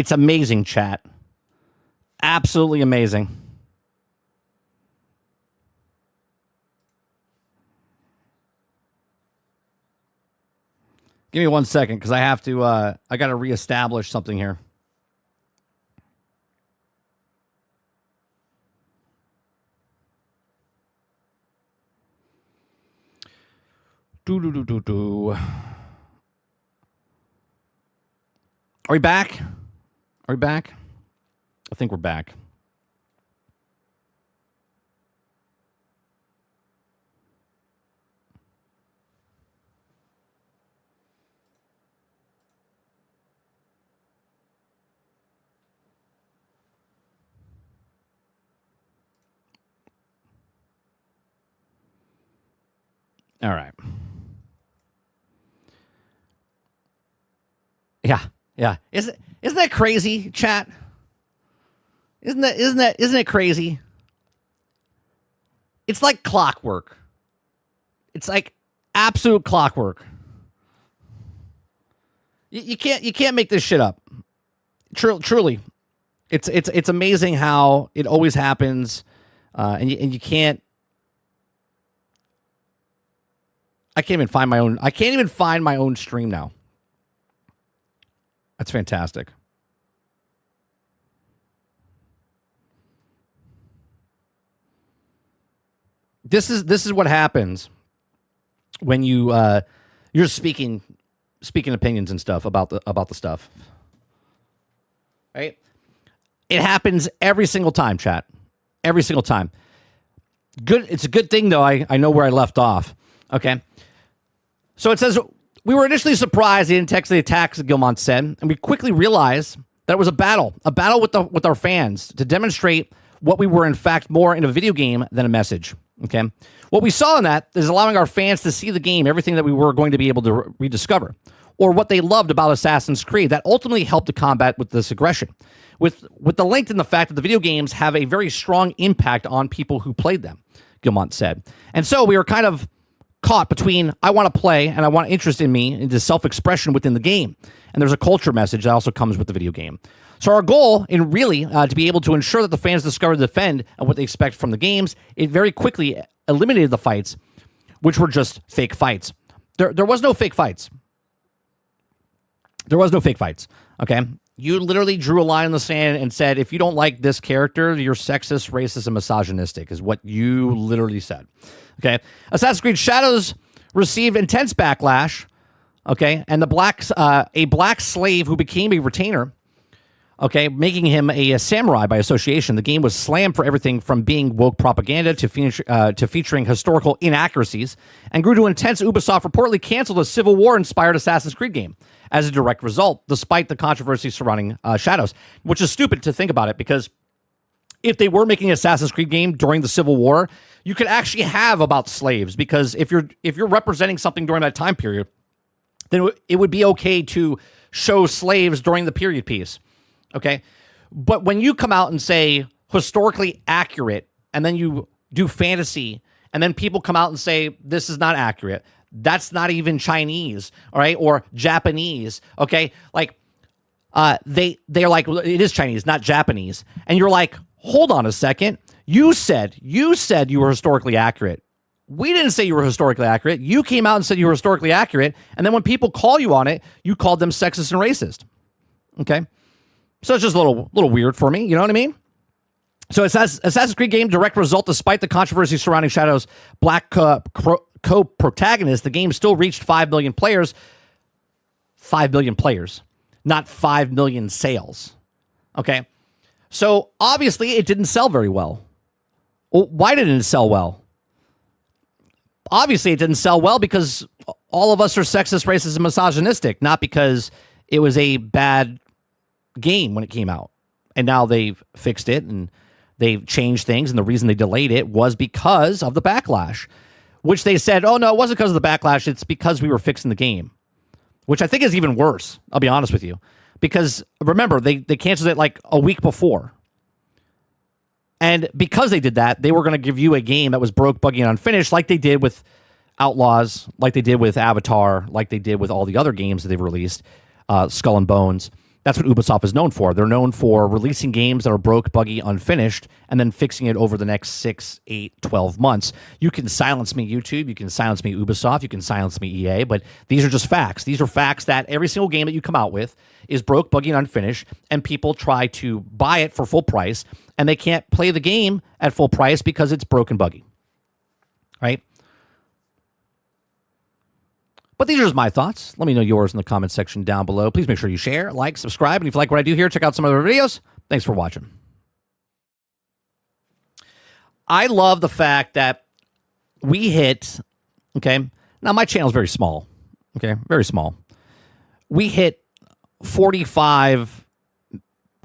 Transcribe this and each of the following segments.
It's amazing, chat. Absolutely amazing. Give me 1 second, because I have to, I got to reestablish something here. Are we back? Are we back? I think we're back. All right. Yeah. Isn't that crazy, chat? Isn't it crazy? It's like clockwork. It's like absolute clockwork. You can't make this shit up. Truly. It's amazing how it always happens, and you can't. I can't even find my own stream now. That's fantastic. This is what happens when you're speaking opinions and stuff about the stuff. Right? It happens every single time, chat. Every single time. Good. It's a good thing though. I know where I left off. Okay. So it says, we were initially surprised they didn't text the attacks, Gilmont said, and we quickly realized that it was a battle with our fans to demonstrate what we were in fact more in a video game than a message. Okay. What we saw in that is allowing our fans to see the game, everything that we were going to be able to rediscover, or what they loved about Assassin's Creed that ultimately helped to combat with this aggression. With the link in the fact that the video games have a very strong impact on people who played them, Gilmont said. And so we were kind of caught between I want to play and I want interest in me into self-expression within the game. And there's a culture message that also comes with the video game. So our goal in really to be able to ensure that the fans discover the defend and what they expect from the games, it very quickly eliminated the fights, which were just fake fights. There was no fake fights. There was no fake fights. Okay. You literally drew a line in the sand and said, if you don't like this character, you're sexist, racist, and misogynistic, is what you literally said. Okay. Assassin's Creed Shadows received intense backlash. Okay. And a black slave who became a retainer, okay, making him a samurai by association. The game was slammed for everything from being woke propaganda to featuring historical inaccuracies, and grew to intense. Ubisoft reportedly canceled a Civil War-inspired Assassin's Creed game as a direct result, despite the controversy surrounding Shadows, which is stupid to think about it, because if they were making an Assassin's Creed game during the Civil War, you could actually have about slaves, because if you're representing something during that time period, then it would be okay to show slaves during the period piece. Okay. But when you come out and say historically accurate, and then you do fantasy, and then people come out and say this is not accurate, that's not even Chinese, all right, or Japanese, okay? Like they're like, well, it is Chinese, not Japanese. And you're like, hold on a second. You said you were historically accurate. We didn't say you were historically accurate. You came out and said you were historically accurate, and then when people call you on it, you called them sexist and racist. Okay? So it's just a little weird for me, you know what I mean? So it says Assassin's Creed game direct result, despite the controversy surrounding Shadow's black co-protagonist, the game still reached 5 million players. 5 million players, not 5 million sales. Okay? So obviously it didn't sell very well. Well, why didn't it sell well? Obviously it didn't sell well because all of us are sexist, racist, and misogynistic, not because it was a bad game when it came out. And now they've fixed it and they've changed things, and the reason they delayed it was because of the backlash, which they said, oh no, it wasn't because of the backlash, it's because we were fixing the game, which I think is even worse, I'll be honest with you, because remember, they canceled it like a week before. And because they did that, they were going to give you a game that was broke, buggy, and unfinished, like they did with Outlaws, like they did with Avatar, like they did with all the other games that they've released, Skull and Bones. That's what Ubisoft is known for. They're known for releasing games that are broke, buggy, unfinished, and then fixing it over the next 6, 8, 12 months. You can silence me, YouTube. You can silence me, Ubisoft. You can silence me, EA. But these are just facts. These are facts that every single game that you come out with is broke, buggy, and unfinished, and people try to buy it for full price, and they can't play the game at full price because it's broken, buggy. Right? But these are just my thoughts. Let me know yours in the comment section down below. Please make sure you share, like, subscribe, and if you like what I do here, check out some other videos. Thanks for watching. I love the fact that we hit, okay, now my channel is very small, okay, very small. We hit 45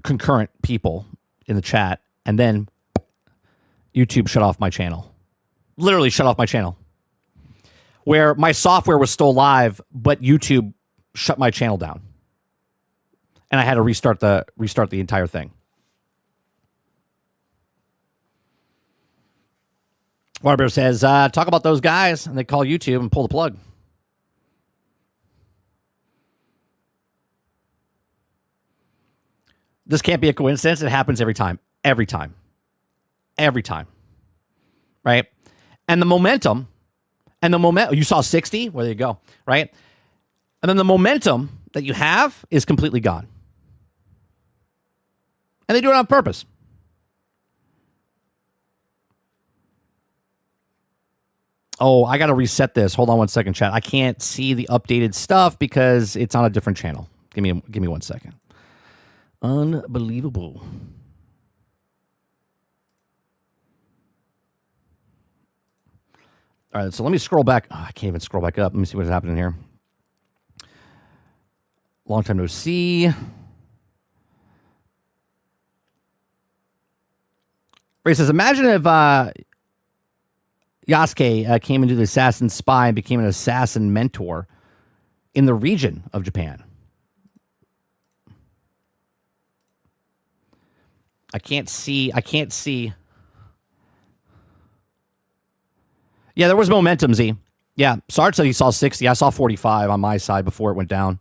concurrent people in the chat, and then YouTube shut off my channel. Literally shut off my channel. Where my software was still live, but YouTube shut my channel down, and I had to restart the entire thing. Waterbear says, "Talk about those guys," and they call YouTube and pull the plug. This can't be a coincidence. It happens every time, every time, every time, right? And the momentum. And the momentum, you saw 60? Well, there you go, right? And then the momentum that you have is completely gone. And they do it on purpose. Oh, I got to reset this. Hold on one second, chat. I can't see the updated stuff because it's on a different channel. Give me 1 second. Unbelievable. All right, so let me scroll back. Oh, I can't even scroll back up. Let me see what's happening here. Long time no see. Ray says, imagine if Yasuke came into the assassin spy and became an assassin mentor in the region of Japan. I can't see. Yeah, there was momentum, Z. Yeah, Sarge said he saw 60. I saw 45 on my side before it went down.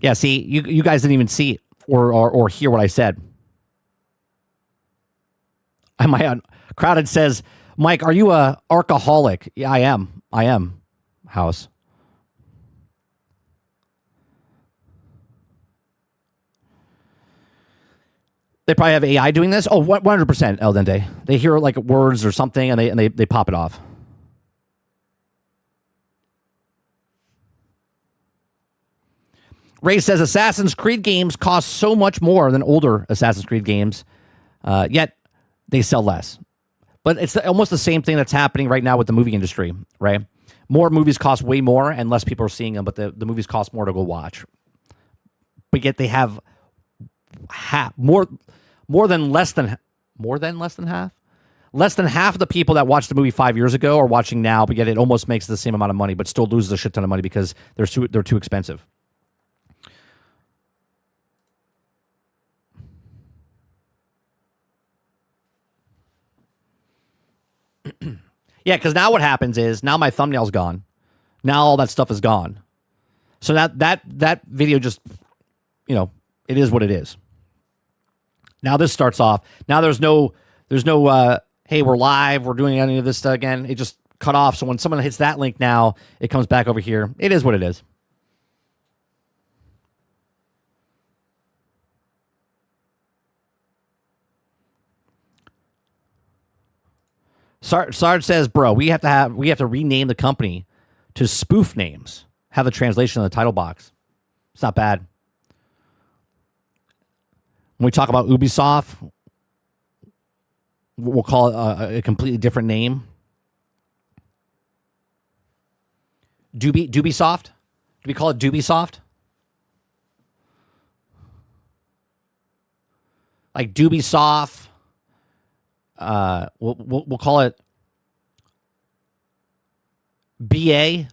Yeah, see, you guys didn't even see it or hear what I said. Crowded says, Mike, are you a alcoholic? Yeah, I am. House. They probably have AI doing this. Oh, 100% El Dente. They hear like words or something and they pop it off. Ray says Assassin's Creed games cost so much more than older Assassin's Creed games, yet they sell less. But it's almost the same thing that's happening right now with the movie industry, right? More movies cost way more and less people are seeing them, but the movies cost more to go watch. But yet they have more than less than half. Less than half of the people that watched the movie 5 years ago are watching now, but yet it almost makes the same amount of money, but still loses a shit ton of money because they're too expensive. Yeah, because now what happens is now my thumbnail's gone. Now all that stuff is gone. So that video just, it is what it is. Now this starts off. Now there's no hey, we're live, we're doing any of this stuff again. It just cut off. So when someone hits that link now, it comes back over here. It is what it is. Sarge says, bro, we have to rename the company to spoof names. Have the translation in the title box. It's not bad. When we talk about Ubisoft, we'll call it a completely different name. Dubisoft? Do we call it Dubisoft? Like Dubisoft. We'll call it BA.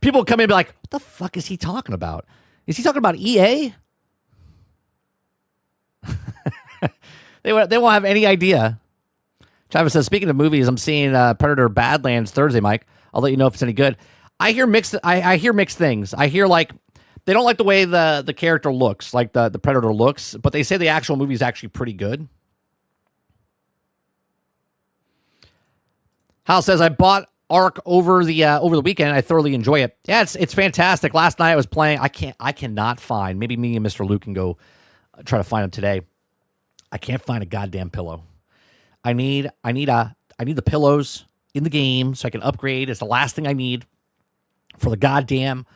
People come in and be like, what the fuck is he talking about? Is he talking about EA? They won't have any idea. Travis says, speaking of movies, I'm seeing Predator Badlands Thursday, Mike. I'll let you know if it's any good. I hear mixed things. I hear like they don't like the way the character looks, like the Predator looks, but they say the actual movie is actually pretty good. Hal says, I bought Ark over the weekend. I thoroughly enjoy it. Yeah, it's fantastic. Last night I was playing. I cannot find. Maybe me and Mr. Luke can go try to find him today. I can't find a goddamn pillow. I need the pillows in the game so I can upgrade. It's the last thing I need for the goddamn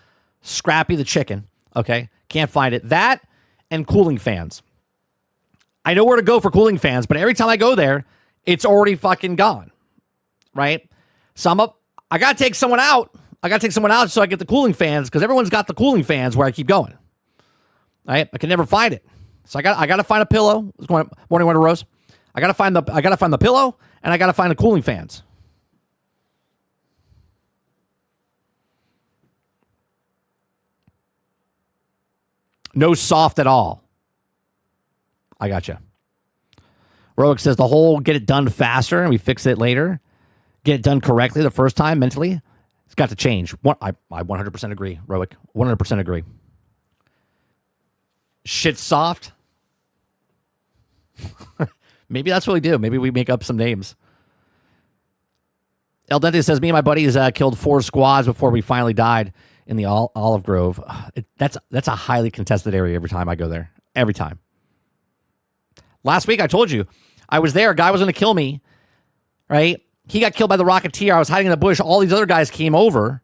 Scrappy the chicken. Okay, can't find it. That and cooling fans. I know where to go for cooling fans, but every time I go there, it's already fucking gone. Right? So I gotta take someone out. So I get the cooling fans because everyone's got the cooling fans where I keep going. Right? I can never find it. So I gotta find a pillow. Morning Winter Rose. I gotta find the pillow and I gotta find the cooling fans. No soft at all. I gotcha. Roic says the whole get it done faster and we fix it later. Get it done correctly the first time mentally. It's got to change. I 100% agree, Roic. 100% agree. Shit soft. Maybe that's what we do. Maybe we make up some names. El Dente says, me and my buddies killed 4 squads before we finally died in the Olive Grove. That's a highly contested area every time I go there. Every time. Last week, I told you, I was there. A guy was going to kill me, right? He got killed by the Rocketeer. I was hiding in the bush. All these other guys came over,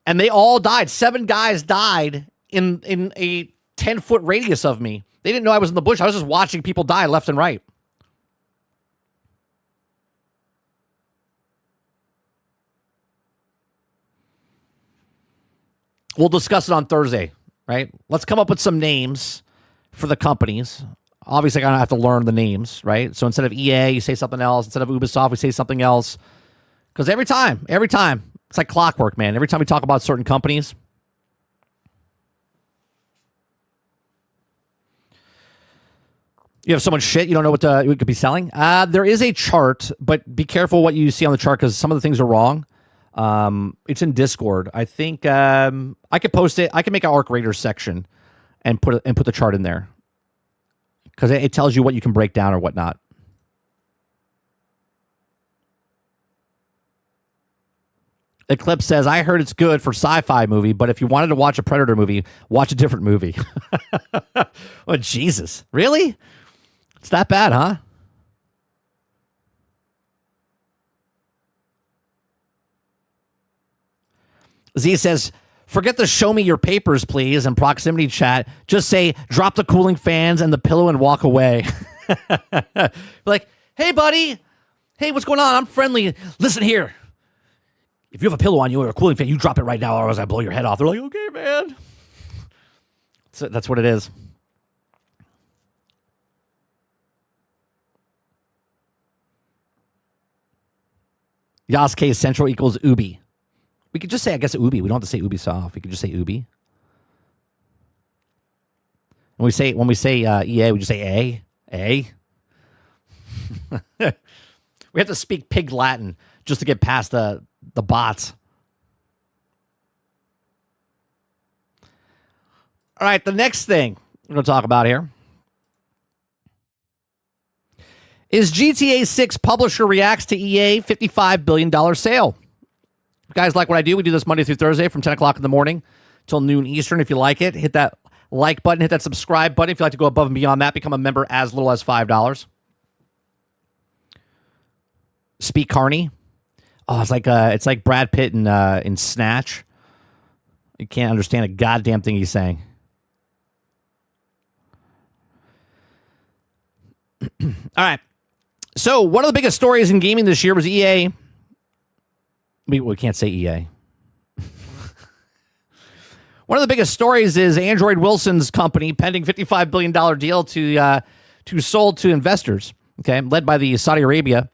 and they all died. 7 guys died in a 10-foot radius of me. They didn't know I was in the bush. I was just watching people die left and right. We'll discuss it on Thursday, right? Let's come up with some names for the companies. Obviously, I'm going to have to learn the names, right? So instead of EA, you say something else. Instead of Ubisoft, we say something else. Because every time, it's like clockwork, man. Every time we talk about certain companies, you have so much shit, you don't know what we could be selling. There is a chart, but be careful what you see on the chart because some of the things are wrong. It's in Discord. I think I could post it. I can make an Arc Raiders section and put the chart in there because it tells you what you can break down or whatnot. Eclipse says, I heard it's good for sci-fi movie, but if you wanted to watch a Predator movie, watch a different movie. Oh, Jesus. Really? It's that bad, huh? Z says, forget the show me your papers, please, and proximity chat. Just say, drop the cooling fans and the pillow and walk away. Like, hey, buddy. Hey, what's going on? I'm friendly. Listen here. If you have a pillow on you or a cooling fan, you drop it right now, or else I blow your head off. They're like, okay, man. So that's what it is. Yasuke Central equals Ubi. We could just say, I guess, Ubi. We don't have to say Ubisoft. We could just say Ubi. When we say EA, we just say A. We have to speak pig Latin just to get past the bots. All right, the next thing we're going to talk about here is GTA 6 publisher reacts to EA $55 billion sale. If you guys like what I do, we do this Monday through Thursday from 10 o'clock in the morning till noon Eastern. If you like it, hit that like button, hit that subscribe button. If you'd like to go above and beyond that, become a member as little as $5. Speak Carney. Oh, it's like Brad Pitt in Snatch. You can't understand a goddamn thing he's saying. All right. So one of the biggest stories in gaming this year was EA. We can't say EA. One of the biggest stories is Android Wilson's company pending $55 billion deal to sold to investors. Okay, led by the Saudi Arabia.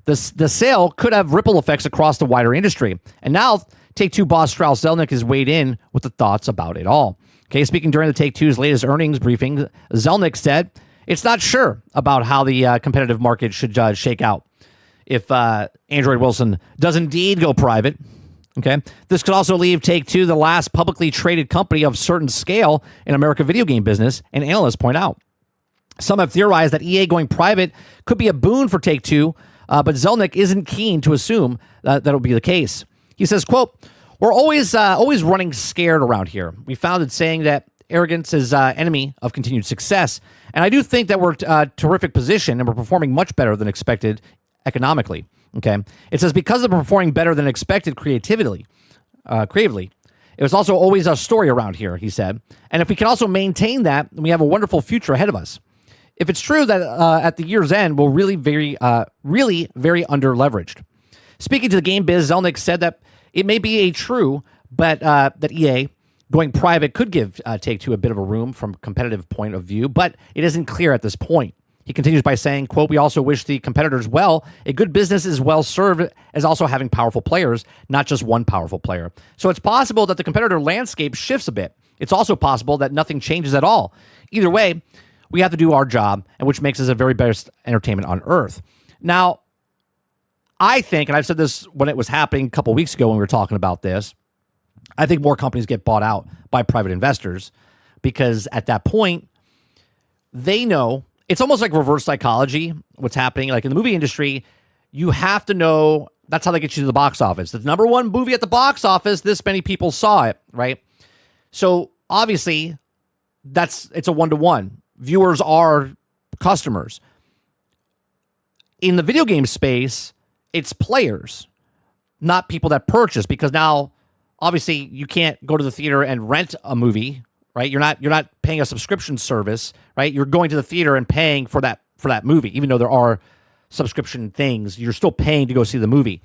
The sale could have ripple effects across the wider industry. And now Take-Two boss Strauss Zelnick has weighed in with the thoughts about it all. Okay, speaking during the Take-Two's latest earnings briefing, Zelnick said it's not sure about how the competitive market should shake out. if Android Wilson does indeed go private. Okay, this could also leave Take-Two the last publicly traded company of certain scale in American video game business, and analysts point out. Some have theorized that EA going private could be a boon for Take-Two, but Zelnick isn't keen to assume that will be the case. He says, quote, "We're always running scared around here. We found it saying that arrogance is enemy of continued success, and I do think that we're terrific position and we're performing much better than expected economically." Okay, it says because of performing better than expected creatively, it was also always a story around here, he said. And if we can also maintain that, we have a wonderful future ahead of us. If it's true that at the year's end, we're really very under leveraged. Speaking to the Game Biz, Zelnick said that it may be true, but that EA going private could give Take-Two a bit of a room from a competitive point of view, but it isn't clear at this point. He continues by saying, quote, "We also wish the competitors well. A good business is well served as also having powerful players, not just one powerful player. So it's possible that the competitor landscape shifts a bit. It's also possible that nothing changes at all. Either way, we have to do our job, and which makes us the very best entertainment on earth." Now, I think, and I've said this when it was happening a couple weeks ago when we were talking about this, I think more companies get bought out by private investors because at that point, they know. It's almost like reverse psychology, what's happening. Like in the movie industry, you have to know, that's how they get you to the box office. The number one movie at the box office, this many people saw it, right? So obviously, it's a one-to-one. Viewers are customers. In the video game space, it's players, not people that purchase, because now, obviously, you can't go to the theater and rent a movie, right? You're not paying a subscription service, right? You're going to the theater and paying for that movie, even though there are subscription things. You're still paying to go see the movie.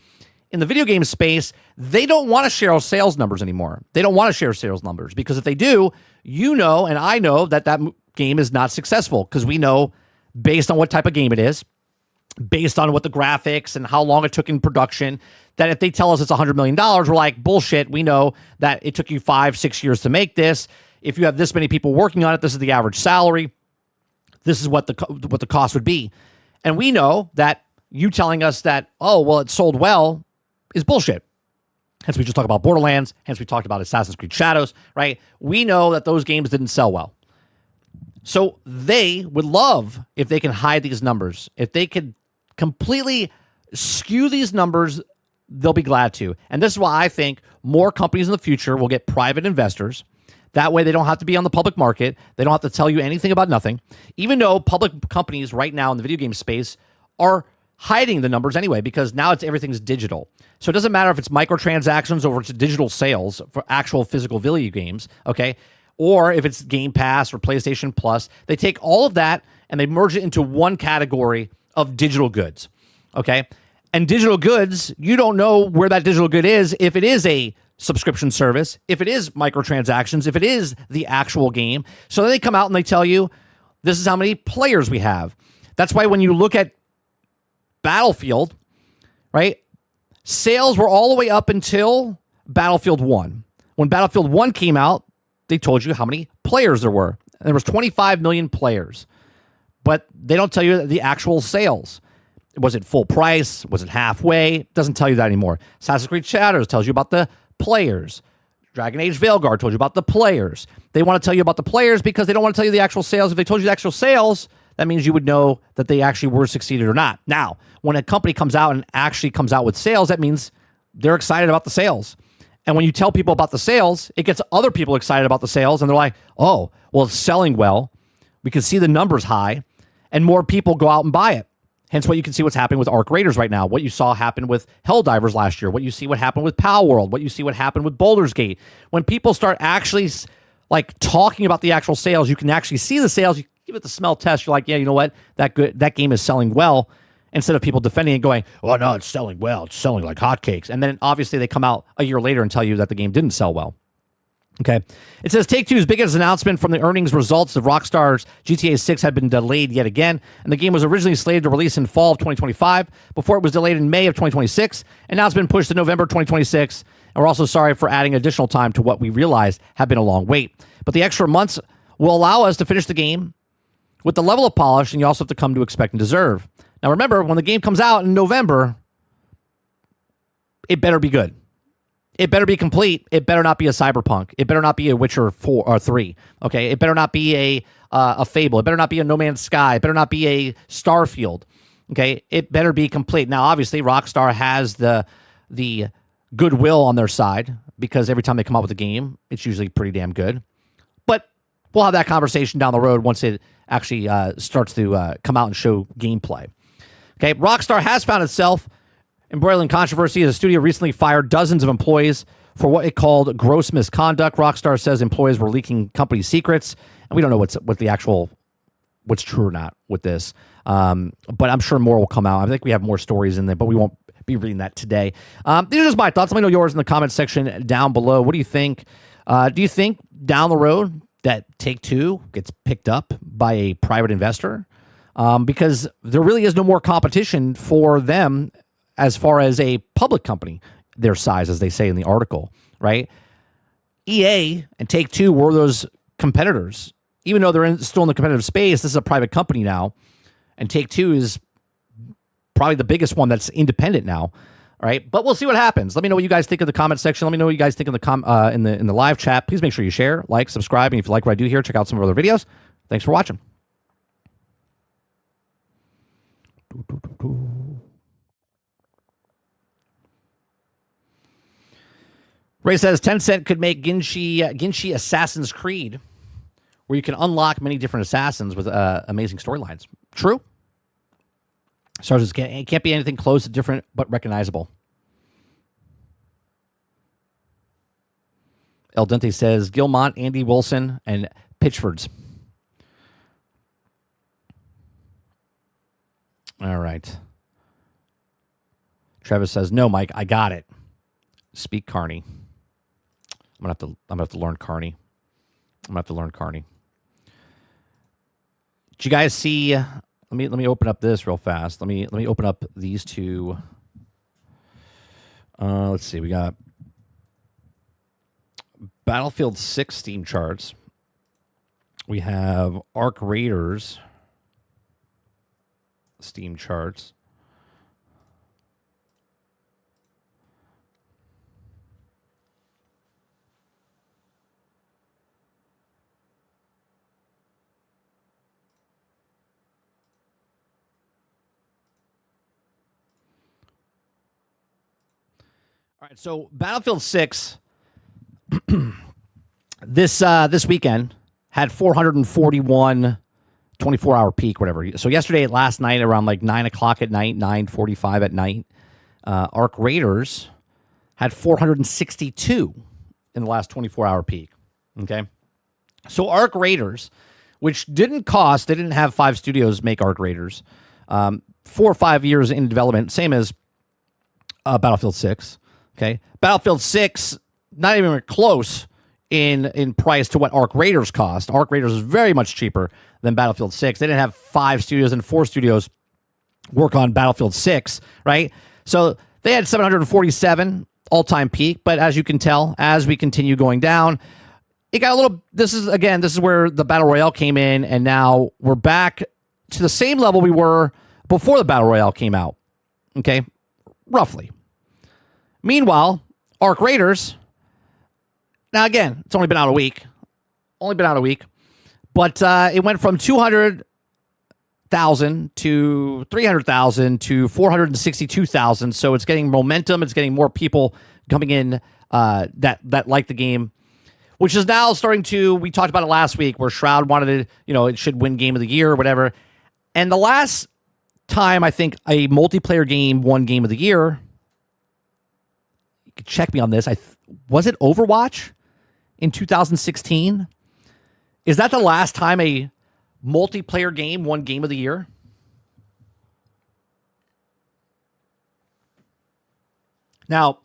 In the video game space, they don't want to share sales numbers anymore. They don't want to share sales numbers because if they do, you know, and I know that game is not successful because we know based on what type of game it is, based on what the graphics and how long it took in production, that if they tell us it's $100 million, we're like, bullshit. We know that it took you 5-6 years to make this. If you have this many people working on it, this is the average salary. This is what the cost would be. And we know that you telling us that, oh, well, it sold well is bullshit. Hence, we just talked about Borderlands. Hence, we talked about Assassin's Creed Shadows, right? We know that those games didn't sell well. So they would love if they can hide these numbers. If they could completely skew these numbers, they'll be glad to. And this is why I think more companies in the future will get private investors. That way they don't have to be on the public market. They don't have to tell you anything about nothing. Even though public companies right now in the video game space are hiding the numbers anyway, because now everything's digital. So it doesn't matter if it's microtransactions or it's digital sales for actual physical video games, okay? Or if it's Game Pass or PlayStation Plus, they take all of that and they merge it into one category of digital goods, okay? And digital goods, you don't know where that digital good is if it is a subscription service, if it is microtransactions, if it is the actual game. So then they come out and they tell you, this is how many players we have. That's why when you look at Battlefield, right, sales were all the way up until Battlefield 1. When Battlefield 1 came out, they told you how many players there were. There was 25 million players. But they don't tell you the actual sales. Was it full price? Was it halfway? It doesn't tell you that anymore. Assassin's Creed Shadows tells you about the players. Dragon Age Veilguard told you about the players. They want to tell you about the players because they don't want to tell you the actual sales. If they told you the actual sales, that means you would know that they actually were succeeded or not. Now, when a company comes out and actually comes out with sales, that means they're excited about the sales. And when you tell people about the sales, it gets other people excited about the sales, and they're like, oh, well, it's selling well. We can see the numbers high, and more people go out and buy it. Hence what you can see what's happening with Arc Raiders right now, what you saw happen with Helldivers last year, what you see what happened with Pal World, what you see what happened with Baldur's Gate. When people start actually like talking about the actual sales, you can actually see the sales. You give it the smell test. You're like, yeah, you know what? That game is selling well. Instead of people defending it going, oh, no, it's selling well. It's selling like hotcakes. And then obviously they come out a year later and tell you that the game didn't sell well. Okay. It says Take-Two's biggest announcement from the earnings results of Rockstar's GTA 6 had been delayed yet again, and the game was originally slated to release in fall of 2025 before it was delayed in May of 2026, and now it's been pushed to November 2026, and we're also sorry for adding additional time to what we realized had been a long wait. But the extra months will allow us to finish the game with the level of polish and you also have to come to expect and deserve. Now, remember, when the game comes out in November, it better be good. It better be complete. It better not be a Cyberpunk. It better not be a Witcher 4 or 3. Okay, it better not be a Fable. It better not be a No Man's Sky. It better not be a Starfield. Okay, it better be complete. Now, obviously, Rockstar has the goodwill on their side because every time they come out with a game, it's usually pretty damn good. But we'll have that conversation down the road once it actually starts to come out and show gameplay. Okay, Rockstar has found itself embroiling controversy as the studio recently fired dozens of employees for what it called gross misconduct. Rockstar says employees were leaking company secrets, and we don't know what's true or not with this. But I'm sure more will come out. I think we have more stories in there, but we won't be reading that today. These are just my thoughts. Let me know yours in the comment section down below. What do you think? Do you think down the road that Take-Two gets picked up by a private investor? Because there really is no more competition for them as far as a public company, their size, as they say in the article, right? EA and Take-Two were those competitors. Even though they're still in the competitive space, this is a private company now, and Take-Two is probably the biggest one that's independent now, all right? But we'll see what happens. Let me know what you guys think in the comment section. Let me know what you guys think in the live chat. Please make sure you share, like, subscribe, and if you like what I do here, check out some of our other videos. Thanks for watching. Ray says Tencent could make Genshin Assassin's Creed, where you can unlock many different assassins with amazing storylines. True. So it can't be anything close to different, but recognizable. El Dente says Gilmont, Andy Wilson, and Pitchfords. All right. Travis says, no, Mike, I got it. Speak Carney. I'm gonna have to learn Carney. Did you guys see? Let me open up this real fast. Let me open up these two. Let's see. We got Battlefield 6 Steam charts. We have Arc Raiders Steam charts. All right, so Battlefield 6 this weekend had 441 24-hour peak, whatever. So yesterday, last night, around like 9 o'clock at night, 9:45 at night, Arc Raiders had 462 in the last 24-hour peak. Okay, so Arc Raiders, which they didn't have 5 studios make Arc Raiders, 4 or 5 years in development, same as Battlefield 6. Okay, Battlefield 6, not even close in price to what Arc Raiders cost. Arc Raiders is very much cheaper than Battlefield 6. They didn't have 5 studios and 4 studios work on Battlefield 6, right? So they had 747 all-time peak, but as you can tell, as we continue going down, it got a little, this is where the Battle Royale came in, and now we're back to the same level we were before the Battle Royale came out, okay? Roughly. Meanwhile, Arc Raiders, now again, it's only been out a week. But it went from 200,000 to 300,000 to 462,000. So it's getting momentum. It's getting more people coming in that like the game, which is now starting to, we talked about it last week, where Shroud wanted to, it should win Game of the Year or whatever. And the last time I think a multiplayer game won Game of the Year, you can check me on this, was it Overwatch in 2016? Is that the last time a multiplayer game won Game of the Year? Now,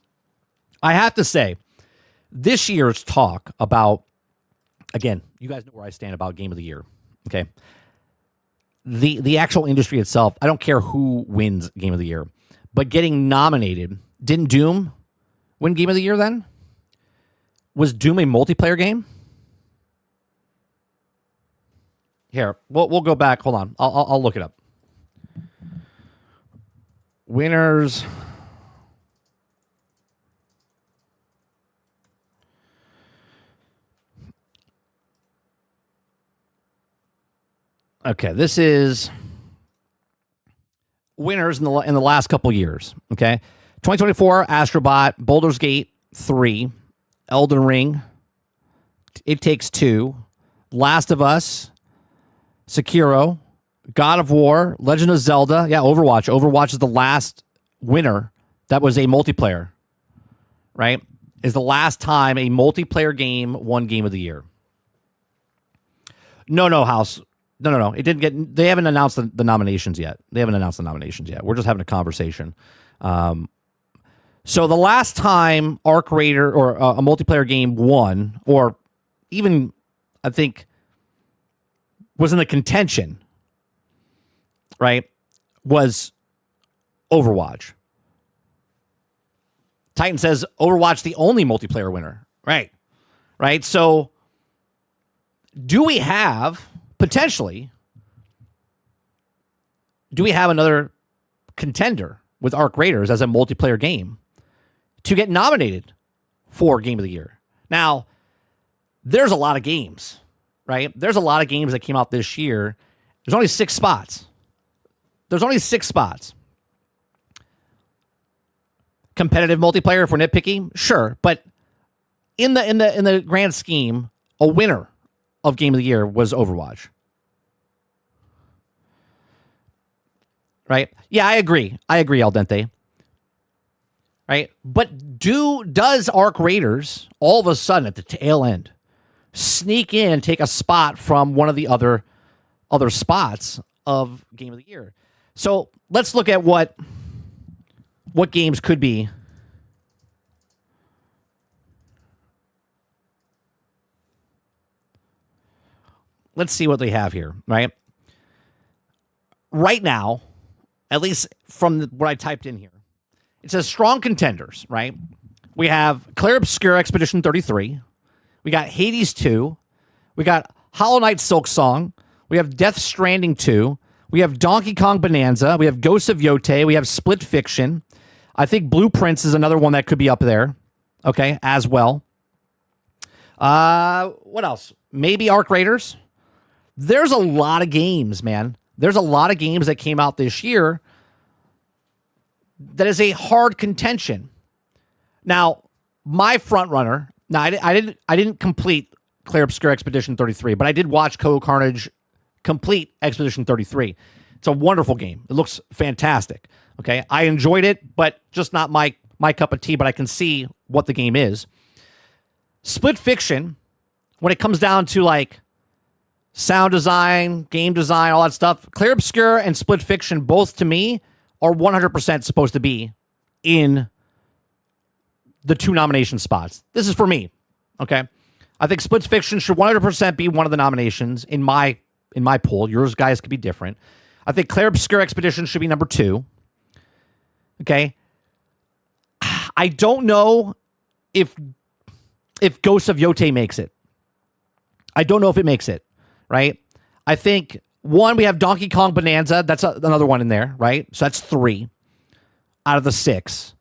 I have to say, this year's talk about, again, you guys know where I stand about Game of the Year, okay? The actual industry itself, I don't care who wins Game of the Year, but getting nominated, didn't Doom win Game of the Year then? Was Doom a multiplayer game? Here, we'll go back. Hold on. I'll look it up. Winners. Okay, this is winners in the last couple years. Okay, 2024, Astrobot, Baldur's Gate 3, Elden Ring, It Takes Two, Last of Us, Sekiro, God of War, Legend of Zelda. Yeah, Overwatch. Overwatch is the last winner that was a multiplayer. Right, is the last time a multiplayer game won Game of the Year. No, House. No. It didn't get. They haven't announced the nominations yet. We're just having a conversation. So the last time Arc Raider or a multiplayer game won, or even I think was in the contention, right, was Overwatch. Titan says Overwatch the only multiplayer winner. Right. So do we have another contender with Arc Raiders as a multiplayer game to get nominated for Game of the Year? Now, there's a lot of games, right? There's a lot of games that came out this year. There's only 6 spots. Competitive multiplayer, if we're nitpicky, sure, but in the grand scheme, a winner of Game of the Year was Overwatch. Right? Yeah, I agree, Al Dente. Right? But does Arc Raiders all of a sudden at the tail end sneak in and take a spot from one of the other spots of Game of the Year? So let's look at what games could be. Let's see what they have here, right? Right now, at least from what I typed in here, it says strong contenders, right? We have Clair Obscur Expedition 33. We got Hades 2. We got Hollow Knight Silksong. We have Death Stranding 2. We have Donkey Kong Bonanza. We have Ghosts of Yotei. We have Split Fiction. I think Blueprints is another one that could be up there, okay, as well. What else? Maybe Arc Raiders. There's a lot of games, man. There's a lot of games that came out this year that is a hard contention. Now, my front runner. Now, I didn't complete Clair Obscur Expedition 33, but I did watch Coco Carnage complete Expedition 33. It's a wonderful game. It looks fantastic. Okay, I enjoyed it, but just not my cup of tea. But I can see what the game is. Split Fiction, when it comes down to like sound design, game design, all that stuff, Clair Obscur and Split Fiction, both to me, are 100% supposed to be in the 2 nomination spots. This is for me, okay? I think Split Fiction should 100% be one of the nominations in my poll. Yours guys could be different. I think Clair Obscur Expedition should be number 2. Okay? I don't know if Ghosts of Yotei makes it. I don't know if it makes it, right? I think, one, we have Donkey Kong Bonanza. That's another one in there, right? So that's 3 out of the 6.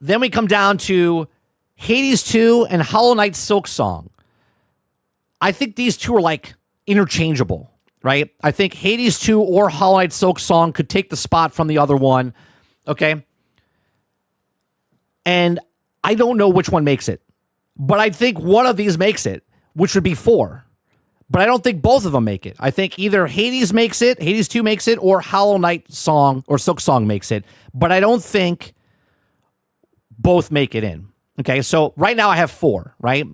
Then we come down to Hades 2 and Hollow Knight Silksong. I think these two are like interchangeable, right? I think Hades 2 or Hollow Knight Silksong could take the spot from the other one, okay? And I don't know which one makes it, but I think one of these makes it, which would be 4. But I don't think both of them make it. I think either Hades makes it, Hades 2 makes it, or Hollow Knight Song or Silksong makes it. But I don't think both make it in. Okay, so right now I have 4, right?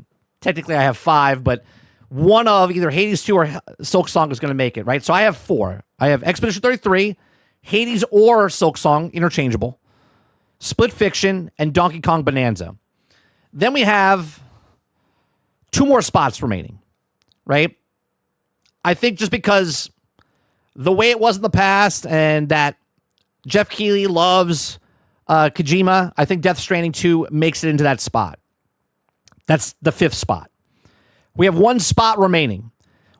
Technically I have 5, but one of either Hades 2 or Silksong is going to make it, right? So I have 4. I have Expedition 33, Hades or Silksong, interchangeable, Split Fiction, and Donkey Kong Bonanza. Then we have 2 more spots remaining, right? I think just because the way it was in the past and that Jeff Keighley loves Kojima, I think Death Stranding 2 makes it into that spot. That's the 5th spot. We have 1 spot remaining.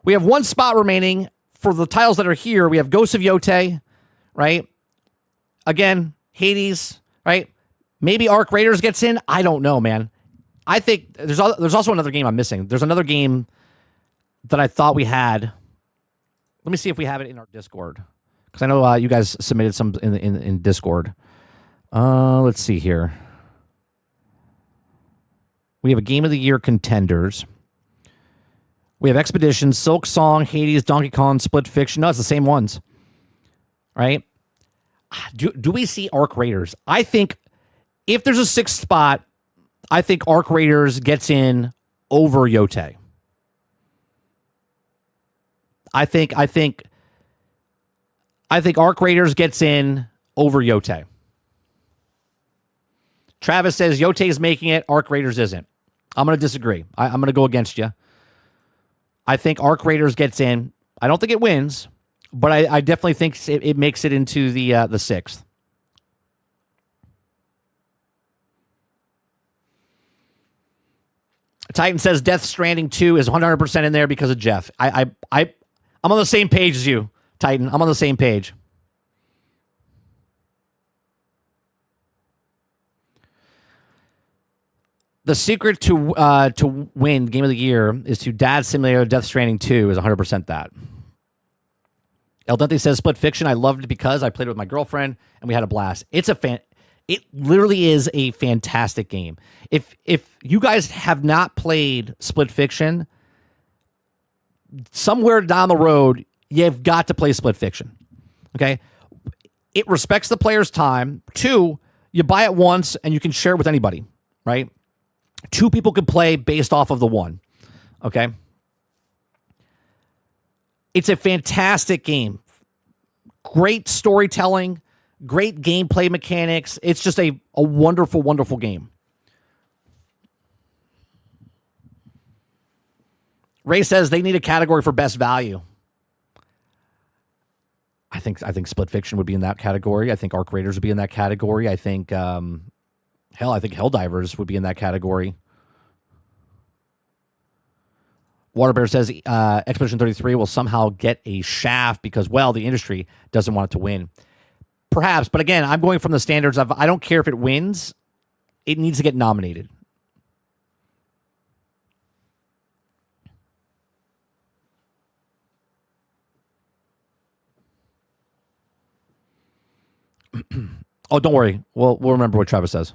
We have 1 spot remaining for the titles that are here. We have Ghosts of Yotei, right? Again, Hades, right? Maybe Arc Raiders gets in. I don't know, man. I think there's also another game I'm missing. There's another game that I thought we had. Let me see if we have it in our Discord, because I know you guys submitted some in Discord. Let's see here. We have a Game of the Year contenders. We have Expedition, Silk Song, Hades, Donkey Kong, Split Fiction. No, it's the same ones, right? Do we see Arc Raiders? I think if there's a sixth spot, I think Arc Raiders gets in over Yote. I think Arc Raiders gets in over Yote. Travis says Yote's making it, Arc Raiders isn't. I'm going to disagree. I'm going to go against you. I think Arc Raiders gets in. I don't think it wins, but I definitely think it makes it into the sixth. Titan says Death Stranding 2 is 100% in there because of Jeff. I'm on the same page as you, Titan. I'm on the same page. The secret to win Game of the Year is to Dad Simulator. Death Stranding 2 is 100% that. El Dente says Split Fiction. I loved it because I played it with my girlfriend and we had a blast. It literally is a fantastic game. If you guys have not played Split Fiction, somewhere down the road, you've got to play Split Fiction. Okay? It respects the player's time. 2, you buy it once and you can share it with anybody, right? 2 people can play based off of the 1. Okay? It's a fantastic game. Great storytelling, great gameplay mechanics. It's just a wonderful, wonderful game. Ray says they need a category for best value. I think Split Fiction would be in that category. I think Arc Raiders would be in that category. I think I think Helldivers would be in that category. Waterbear says Expedition 33 will somehow get a shaft because, well, the industry doesn't want it to win. Perhaps, but again, I'm going from the standards of I don't care if it wins. It needs to get nominated. Oh, don't worry. We'll remember what Travis says.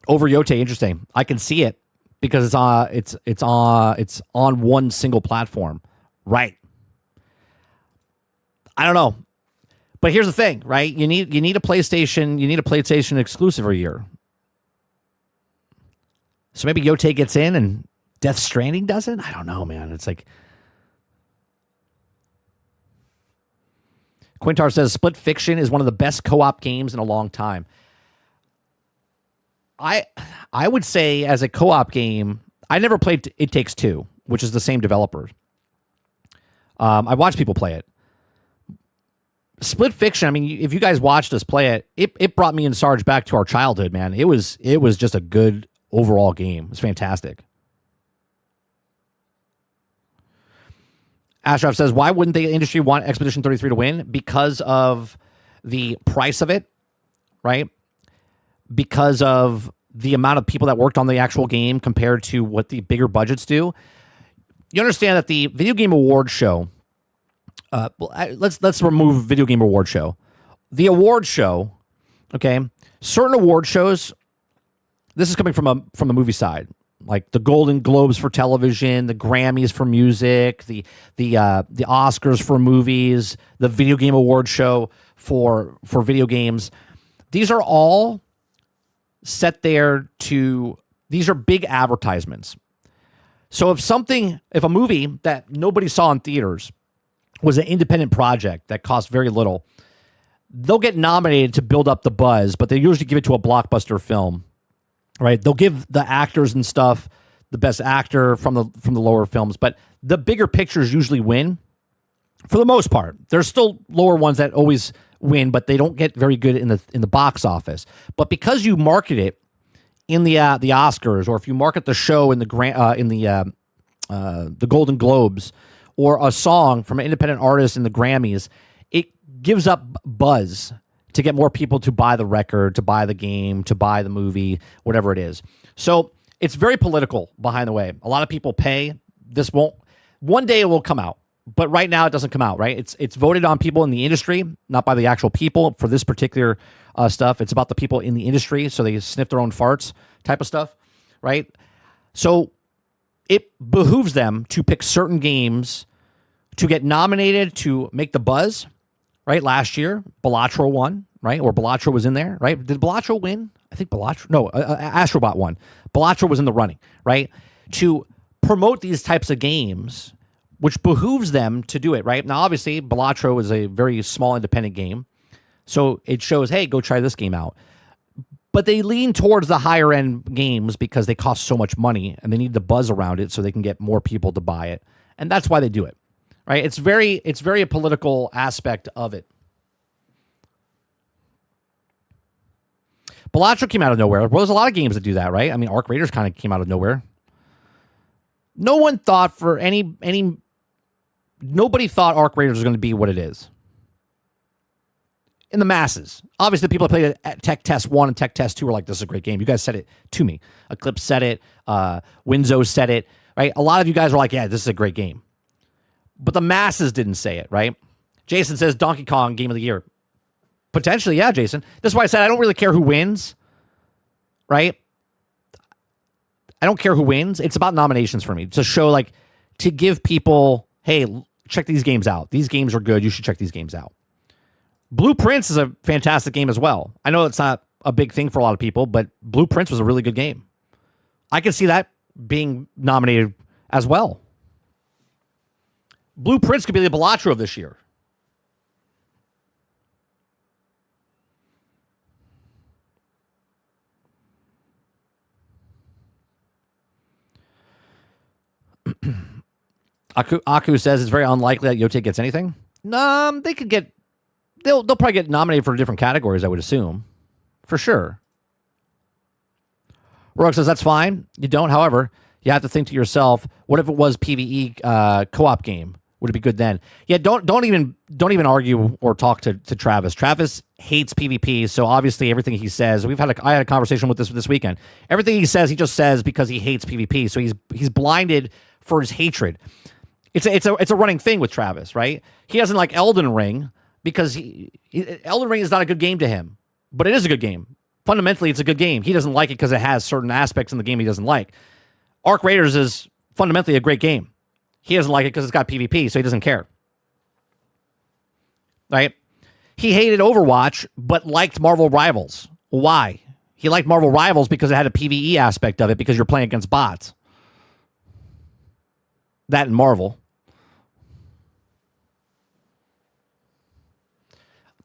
Over Yote, interesting. I can see it because it's on one single platform, right? I don't know, but here's the thing, right? You need a PlayStation exclusive a year. So maybe Yote gets in and Death Stranding doesn't. I don't know, man. It's like Quintar says Split Fiction is one of the best co-op games in a long time. I would say as a co-op game, I never played It Takes Two, which is the same developer. I watched people play it. Split Fiction, I mean, if you guys watched us play it brought me and Sarge back to our childhood, man. It was just a good overall game. It was fantastic. Ashraf says, why wouldn't the industry want Expedition 33 to win? Because of the price of it, right? Because of the amount of people that worked on the actual game compared to what the bigger budgets do. You understand that the Video Game Award show, let's remove Video Game Award show. The award show, okay, certain award shows, this is coming from the movie side, like the Golden Globes for television, the Grammys for music, the Oscars for movies, the Video Game Award show for video games. These are all set there these are big advertisements. So if a movie that nobody saw in theaters was an independent project that cost very little, they'll get nominated to build up the buzz, but they usually give it to a blockbuster film, right? They'll give the actors and stuff the best actor from the lower films, but the bigger pictures usually win for the most part. There's still lower ones that always win, but they don't get very good in the box office. But because you market it in the Oscars, or if you market the show in the Golden Globes, or a song from an independent artist in the Grammys, it gives up buzz to get more people to buy the record, to buy the game, to buy the movie, whatever it is. So it's very political behind the way. A lot of people pay. This won't, one day it will come out, but right now it doesn't come out, right? It's voted on people in the industry, not by the actual people for this particular stuff. It's about the people in the industry, so they sniff their own farts type of stuff, right? So it behooves them to pick certain games to get nominated to make the buzz, right? Last year, Balatro won, right? Or Balatro was in there, right? Did Balatro win? I think Balatro, no, Astrobot won. Balatro was in the running, right? To promote these types of games, which behooves them to do it, right? Now, obviously, Balatro is a very small independent game, so it shows, hey, go try this game out. But they lean towards the higher end games because they cost so much money and they need the buzz around it so they can get more people to buy it. And that's why they do it, right? It's very a political aspect of it. Balatro came out of nowhere. Well, there's a lot of games that do that, right? I mean, Arc Raiders kind of came out of nowhere. No one thought for nobody thought Arc Raiders was going to be what it is. In the masses. Obviously, the people that played it at Tech Test 1 and Tech Test 2 were like, this is a great game. You guys said it to me. Eclipse said it. Winzo said it, right? A lot of you guys were like, yeah, this is a great game. But the masses didn't say it, right? Jason says Donkey Kong Game of the Year. Potentially, yeah, Jason. That's why I said I don't really care who wins, right? I don't care who wins. It's about nominations for me. To show, like, to give people, hey, check these games out. These games are good. You should check these games out. Blueprints is a fantastic game as well. I know it's not a big thing for a lot of people, but Blueprints was a really good game. I can see that being nominated as well. Blueprints could be the Balatro of this year. Aku says it's very unlikely that Yote gets anything. They could get. They'll probably get nominated for different categories, I would assume, for sure. Rourke says that's fine. You don't, however, you have to think to yourself, what if it was PvE co-op game? Would it be good then? Yeah, don't even argue or talk to Travis. Travis hates PvP, so obviously everything he says. I had a conversation with this weekend. Everything he says just because he hates PvP. So he's blinded for his hatred. It's a running thing with Travis, right? He doesn't like Elden Ring because Elden Ring is not a good game to him, but it is a good game. Fundamentally, it's a good game. He doesn't like it because it has certain aspects in the game he doesn't like. Arc Raiders is fundamentally a great game. He doesn't like it because it's got PvP, so he doesn't care. Right? He hated Overwatch, but liked Marvel Rivals. Why? He liked Marvel Rivals because it had a PvE aspect of it because you're playing against bots. That and Marvel.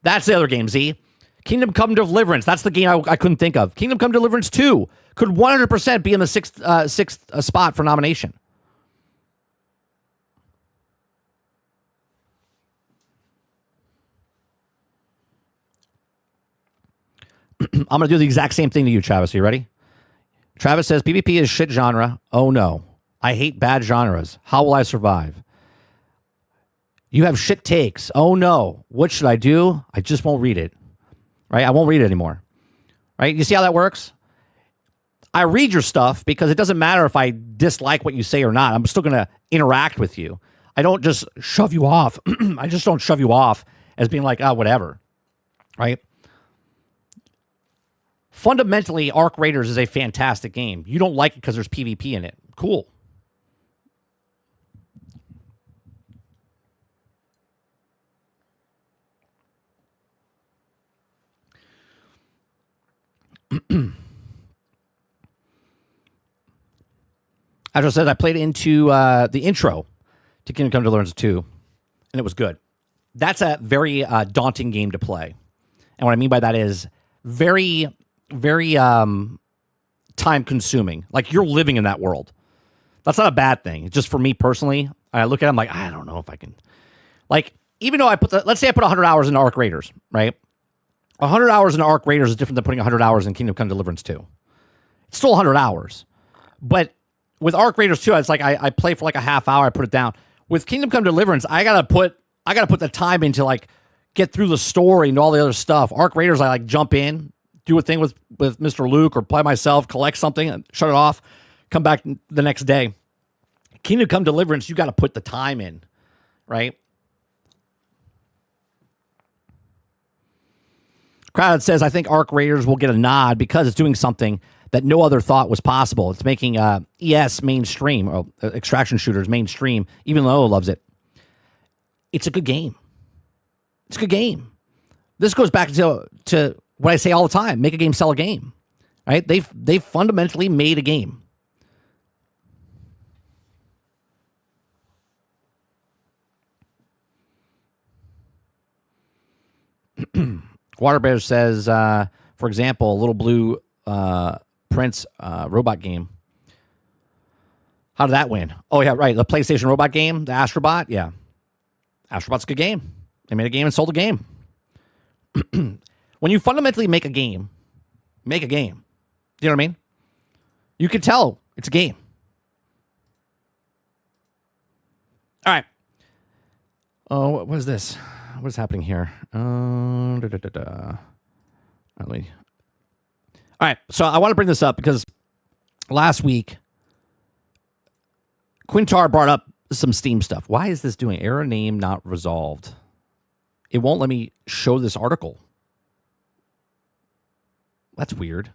That's the other game, Z. Kingdom Come Deliverance. That's the game I couldn't think of. Kingdom Come Deliverance 2 could 100% be in the sixth spot for nomination. I'm going to do the exact same thing to you, Travis. Are you ready? Travis says, PvP is shit genre. Oh, no. I hate bad genres. How will I survive? You have shit takes. Oh, no. What should I do? I just won't read it. Right? I won't read it anymore. Right? You see how that works? I read your stuff because it doesn't matter if I dislike what you say or not. I'm still going to interact with you. I don't just shove you off. I just don't shove you off as being like, oh, whatever. Right? Fundamentally, Arc Raiders is a fantastic game. You don't like it because there's PvP in it. Cool. As I said, I played into the intro to Kingdom Come Deliverance 2, and it was good. That's a very daunting game to play. And what I mean by that is very, very time-consuming. Like, you're living in that world. That's not a bad thing. Just for me personally, I look at it, I'm like, I don't know if I can. Like, even though let's say I put 100 hours into Arc Raiders, right? 100 hours into Arc Raiders is different than putting 100 hours in Kingdom Come Deliverance 2. It's still 100 hours. But with Arc Raiders 2, it's like I play for like a half hour, I put it down. With Kingdom Come Deliverance, I gotta put the time into like get through the story and all the other stuff. Arc Raiders, I like jump in, do a thing with Mr. Luke or play myself, collect something, and shut it off, come back the next day. Kingdom Come Deliverance, you got to put the time in, right? Crowd says, I think Arc Raiders will get a nod because it's doing something that no other thought was possible. It's making ES mainstream, or extraction shooters mainstream, even though loves it. It's a good game. It's a good game. This goes back to what I say all the time: make a game, sell a game. Right? They've fundamentally made a game. Waterbear says, for example, a Little Blue Prince robot game. How did that win? Oh, yeah, right. The PlayStation robot game, the Astrobot. Yeah. Astrobot's a good game. They made a game and sold a game. When you fundamentally make a game. Do you know what I mean? You can tell it's a game. All right. Oh, what is this? What is happening here? All right, so I want to bring this up because last week, Quintar brought up some Steam stuff. Why is this doing error name not resolved? It won't let me show this article. That's weird.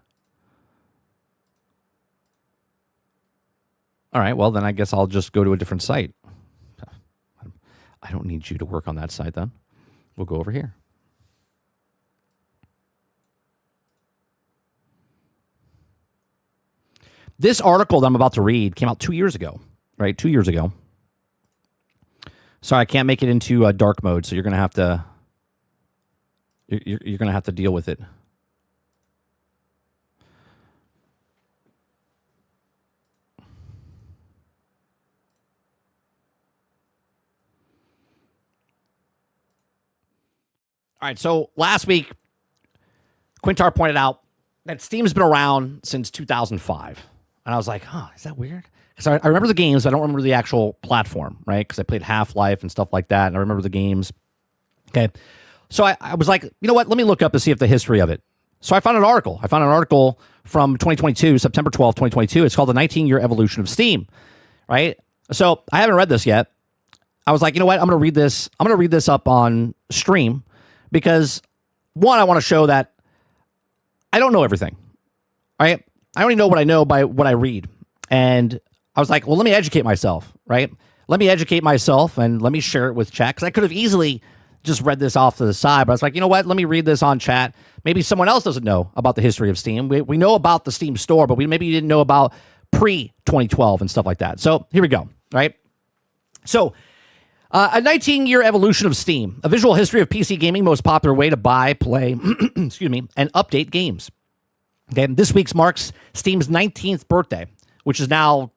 All right, well, then I guess I'll just go to a different site. I don't need you to work on that site then. We'll go over here. This article that I'm about to read came out 2 years ago, right? 2 years ago. Sorry, I can't make it into dark mode, so you're gonna have to. You're gonna have to deal with it. All right, so last week, Quintar pointed out that Steam's been around since 2005. And I was like, huh, is that weird? Because I remember the games, but I don't remember the actual platform, right? Because I played Half-Life and stuff like that, and I remember the games. Okay, so I was like, you know what? Let me look up to see if the history of it. So I found an article. I found an article from 2022, September 12th, 2022. It's called The 19-Year Evolution of Steam, right? So I haven't read this yet. I was like, you know what? I'm going to read this. I'm going to read this up on stream because, one, I want to show that I don't know everything, right? I only know what I know by what I read. And I was like, well, let me educate myself, right? Let me educate myself and let me share it with chat. Because I could have easily just read this off to the side. But I was like, you know what? Let me read this on chat. Maybe someone else doesn't know about the history of Steam. We know about the Steam store, but maybe you didn't know about pre-2012 and stuff like that. So here we go, right? So a 19-year evolution of Steam, a visual history of PC gaming, most popular way to buy, play, excuse me, and update games. Okay, this week's marks Steam's 19th birthday, which is now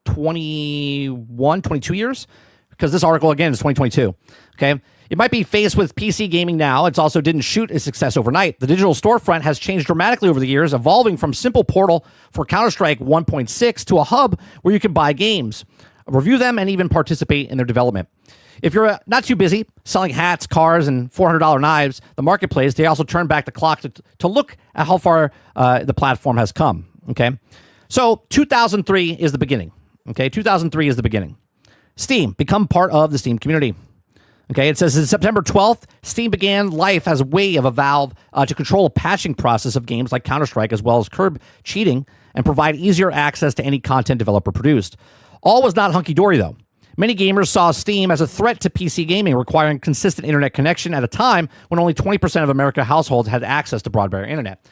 22 years, because this article, again, is 2022. Okay, it might be faced with PC gaming now. It's also didn't shoot its success overnight. The digital storefront has changed dramatically over the years, evolving from simple portal for Counter-Strike 1.6 to a hub where you can buy games, review them, and even participate in their development. If you're not too busy selling hats, cars, and $400 knives, the marketplace, they also turn back the clock to look at how far the platform has come, okay? So 2003 is the beginning, okay? 2003 is the beginning. Steam, become part of the Steam community. Okay, it says, in September 12th, Steam began life as a way of a Valve to control a patching process of games like Counter-Strike, as well as curb cheating and provide easier access to any content developer produced. All was not hunky-dory, though. Many gamers saw Steam as a threat to PC gaming, requiring consistent internet connection at a time when only 20% of American households had access to broadband internet.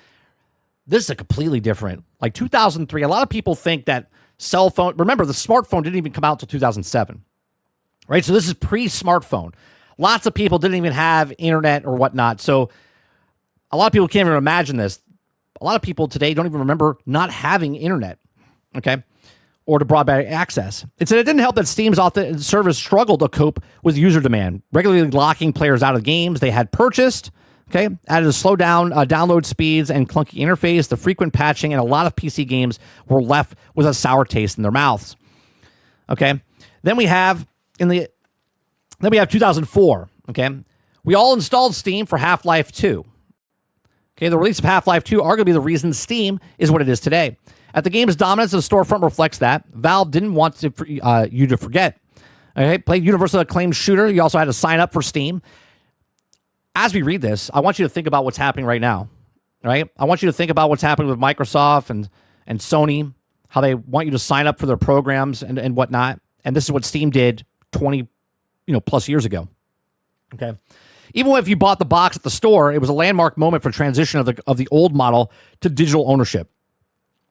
This is a completely different, like 2003. A lot of people think that cell phone, remember the smartphone didn't even come out until 2007, right? So this is pre-smartphone. Lots of people didn't even have internet or whatnot. So a lot of people can't even imagine this. A lot of people today don't even remember not having internet, okay? Or to broadband access. It said it didn't help that Steam's service struggled to cope with user demand, regularly locking players out of games they had purchased, okay? Added to slow down download speeds and clunky interface, the frequent patching, and a lot of PC games were left with a sour taste in their mouths, okay? Then we have 2004, okay? We all installed Steam for Half-Life 2. Okay, the release of Half-Life 2 arguably the reason Steam is what it is today. At the game's dominance, the storefront reflects that. Valve didn't want you to forget. Okay, played universally acclaimed shooter. You also had to sign up for Steam. As we read this, I want you to think about what's happening right now. Right? I want you to think about what's happening with Microsoft and Sony, how they want you to sign up for their programs and whatnot. And this is what Steam did 20 plus years ago. Okay. Even if you bought the box at the store, it was a landmark moment for transition of the old model to digital ownership.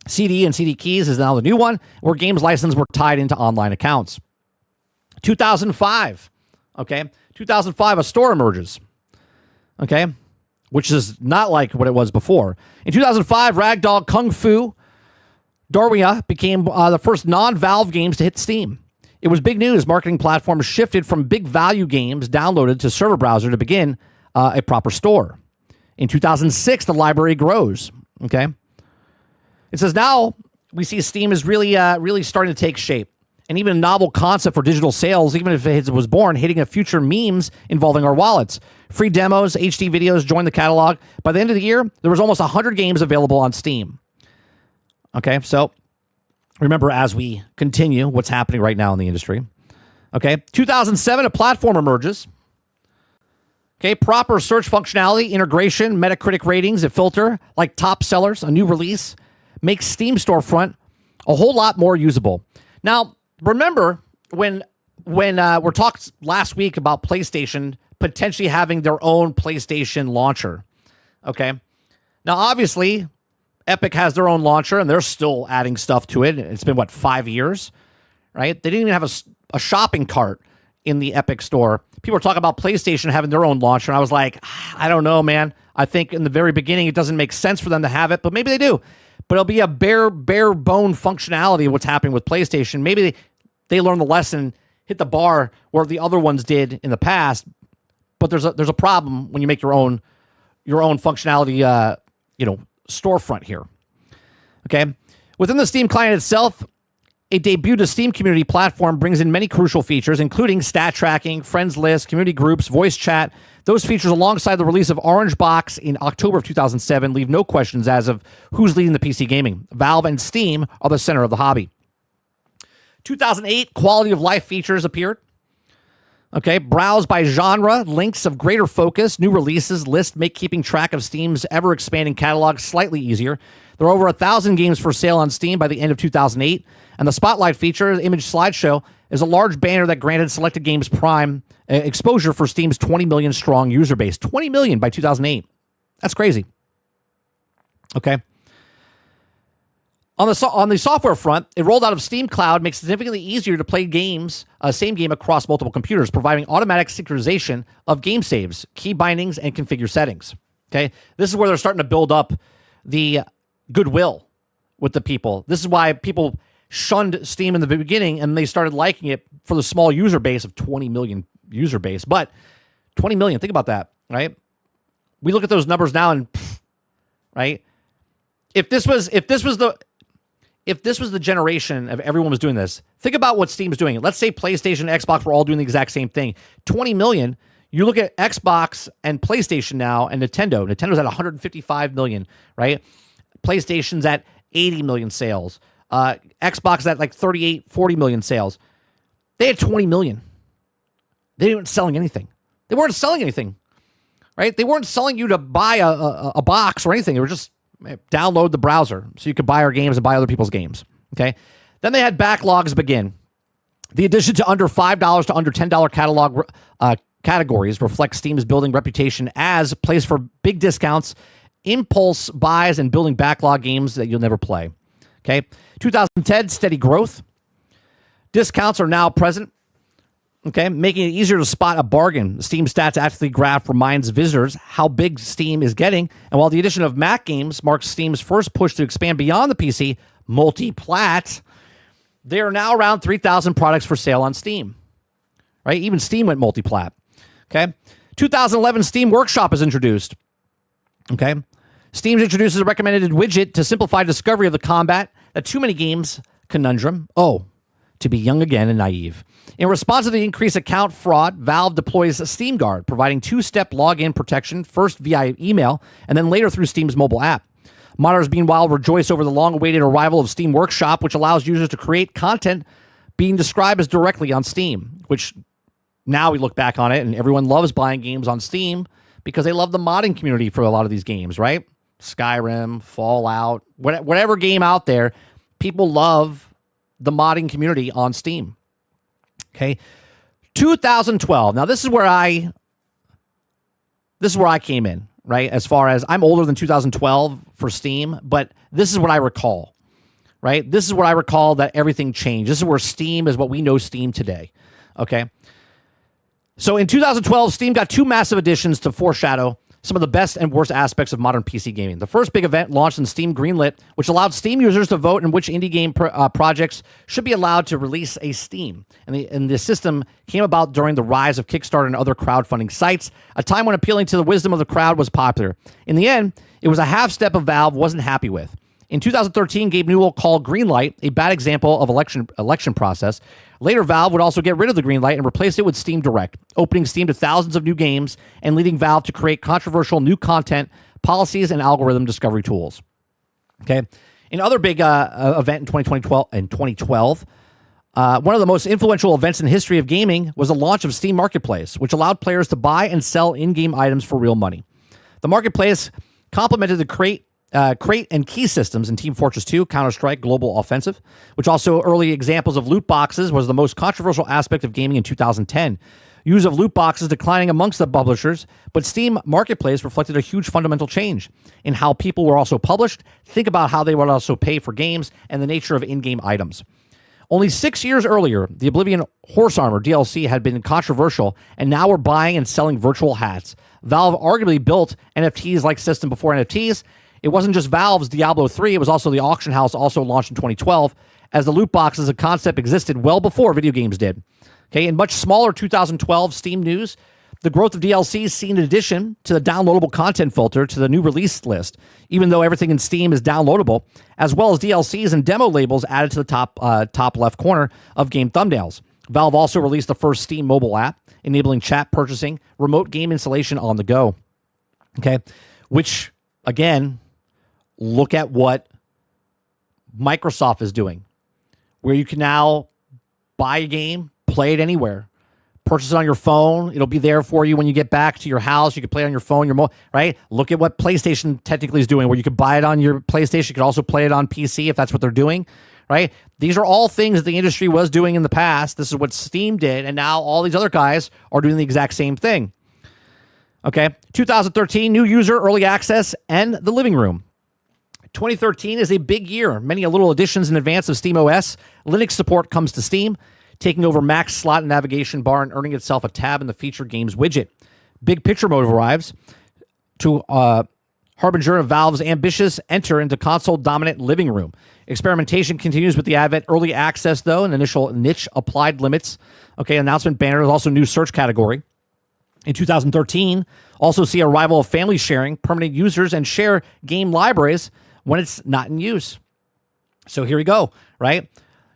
CD and CD keys is now the new one, where games licenses were tied into online accounts. 2005. Okay. 2005, a store emerges. Okay. Which is not like what it was before. In 2005, Ragdoll Kung Fu Dorwia became the first non-Valve games to hit Steam. It was big news. Marketing platforms shifted from big value games downloaded to server browser to begin a proper store. In 2006, the library grows. Okay. It says now we see Steam is really starting to take shape. And even a novel concept for digital sales, even if it was born, hitting a future memes involving our wallets. Free demos, HD videos joined the catalog. By the end of the year, there was almost 100 games available on Steam. Okay, so remember as we continue what's happening right now in the industry. Okay, 2007, a platform emerges. Okay, proper search functionality, integration, Metacritic ratings, a filter, like top sellers, a new release, makes Steam storefront a whole lot more usable. Now, remember when we're talking last week about PlayStation potentially having their own PlayStation launcher. Okay. Now, obviously, Epic has their own launcher, and they're still adding stuff to it. It's been, 5 years, right? They didn't even have a shopping cart in the Epic store. People were talking about PlayStation having their own launcher, and I was like, I don't know, man. I think in the very beginning, it doesn't make sense for them to have it, but maybe they do. But it'll be a bare bone functionality of what's happening with PlayStation. Maybe they learn the lesson, hit the bar where the other ones did in the past. But there's a problem when you make your own functionality, storefront here. Okay, within the Steam client itself, a debut to Steam community platform brings in many crucial features, including stat tracking, friends list, community groups, voice chat. Those features, alongside the release of Orange Box in October of 2007, leave no questions as of who's leading the PC gaming. Valve and Steam are the center of the hobby. 2008, quality of life features appeared. Okay, browse by genre, links of greater focus, new releases, list make keeping track of Steam's ever-expanding catalog slightly easier. There are over 1,000 games for sale on Steam by the end of 2008, and the Spotlight feature, image slideshow, is a large banner that granted selected games prime exposure for Steam's 20 million strong user base. 20 million by 2008. That's crazy. Okay. On the software front, it rolled out of Steam Cloud, makes it significantly easier to play games, same game across multiple computers, providing automatic synchronization of game saves, key bindings, and configure settings. Okay, this is where they're starting to build up the goodwill with the people. This is why people shunned Steam in the beginning, and they started liking it for the small user base of 20 million user base. But 20 million, think about that, right? We look at those numbers now, and right, if this was the generation of everyone was doing this, think about what Steam's doing. Let's say PlayStation and Xbox were all doing the exact same thing. 20 million. You look at Xbox and PlayStation now and Nintendo. Nintendo's at 155 million, right? PlayStation's at 80 million sales. Xbox is at like 38, 40 million sales. They had 20 million. They weren't selling anything. Right? They weren't selling you to buy a box or anything. They were just download the browser so you could buy our games and buy other people's games. Okay. Then they had backlogs begin. The addition to under $5 to under $10 catalog categories reflects Steam's building reputation as a place for big discounts, impulse buys, and building backlog games that you'll never play. Okay. 2010, steady growth. Discounts are now present. Okay, making it easier to spot a bargain. The Steam Stats actively graph reminds visitors how big Steam is getting, and while the addition of Mac games marks Steam's first push to expand beyond the PC, multi-plat, there are now around 3,000 products for sale on Steam. Right, even Steam went multi-plat. Okay, 2011 Steam Workshop is introduced. Okay, Steam introduces a recommended widget to simplify discovery of the combat, that too many games conundrum. Oh, to be young again and naive. In response to the increased account fraud, Valve deploys Steam Guard, providing two-step login protection, first via email and then later through Steam's mobile app. Modders, meanwhile, rejoice over the long-awaited arrival of Steam Workshop, which allows users to create content being described as directly on Steam, which now we look back on it and everyone loves buying games on Steam because they love the modding community for a lot of these games, right? Skyrim, Fallout, whatever game out there, people love the modding community on Steam. Okay. 2012. Now this is where I came in, right? As far as I'm older than 2012 for Steam, but this is what I recall, right? This is what I recall that everything changed. This is where Steam is what we know Steam today. Okay. So in 2012, Steam got two massive additions to foreshadow some of the best and worst aspects of modern PC gaming. The first big event launched in Steam Greenlit, which allowed Steam users to vote in which indie game projects should be allowed to release a Steam. And the system came about during the rise of Kickstarter and other crowdfunding sites, a time when appealing to the wisdom of the crowd was popular. In the end, it was a half step of Valve wasn't happy with. In 2013, Gabe Newell called Greenlight a bad example of election process. Later, Valve would also get rid of the Greenlight and replace it with Steam Direct, opening Steam to thousands of new games and leading Valve to create controversial new content, policies, and algorithm discovery tools. Okay, another big event in 2012, one of the most influential events in the history of gaming was the launch of Steam Marketplace, which allowed players to buy and sell in-game items for real money. The Marketplace complemented the crate and key systems in Team Fortress 2, Counter-Strike, Global Offensive, which also early examples of loot boxes was the most controversial aspect of gaming in 2010. Use of loot boxes declining amongst the publishers, but Steam Marketplace reflected a huge fundamental change in how people were also published, think about how they would also pay for games, and the nature of in-game items. Only 6 years earlier, the Oblivion Horse Armor DLC had been controversial, and now we're buying and selling virtual hats. Valve arguably built NFTs-like system before NFTs. It wasn't just Valve's Diablo 3, it was also the auction house, also launched in 2012, as the loot box as a concept existed well before video games did. Okay, in much smaller 2012 Steam news, the growth of DLCs seen in addition to the downloadable content filter to the new release list, even though everything in Steam is downloadable, as well as DLCs and demo labels added to the top left corner of game thumbnails. Valve also released the first Steam mobile app, enabling chat purchasing, remote game installation on the go. Okay, which, again, look at what Microsoft is doing, where you can now buy a game, play it anywhere, purchase it on your phone. It'll be there for you when you get back to your house. You can play it on your phone, right? Look at what PlayStation technically is doing, where you can buy it on your PlayStation. You can also play it on PC if that's what they're doing, right? These are all things that the industry was doing in the past. This is what Steam did, and now all these other guys are doing the exact same thing. Okay, 2013, new user, early access, and the living room. 2013 is a big year. Many little additions in advance of Steam OS. Linux support comes to Steam, taking over Mac's slot and navigation bar and earning itself a tab in the featured games widget. Big picture mode arrives to harbinger of Valve's ambitious enter into console-dominant living room. Experimentation continues with the advent early access, though, and initial niche applied limits. Okay, announcement banner is also new search category. In 2013, also see arrival of family sharing, permanent users, and share game libraries when it's not in use. So here we go, right?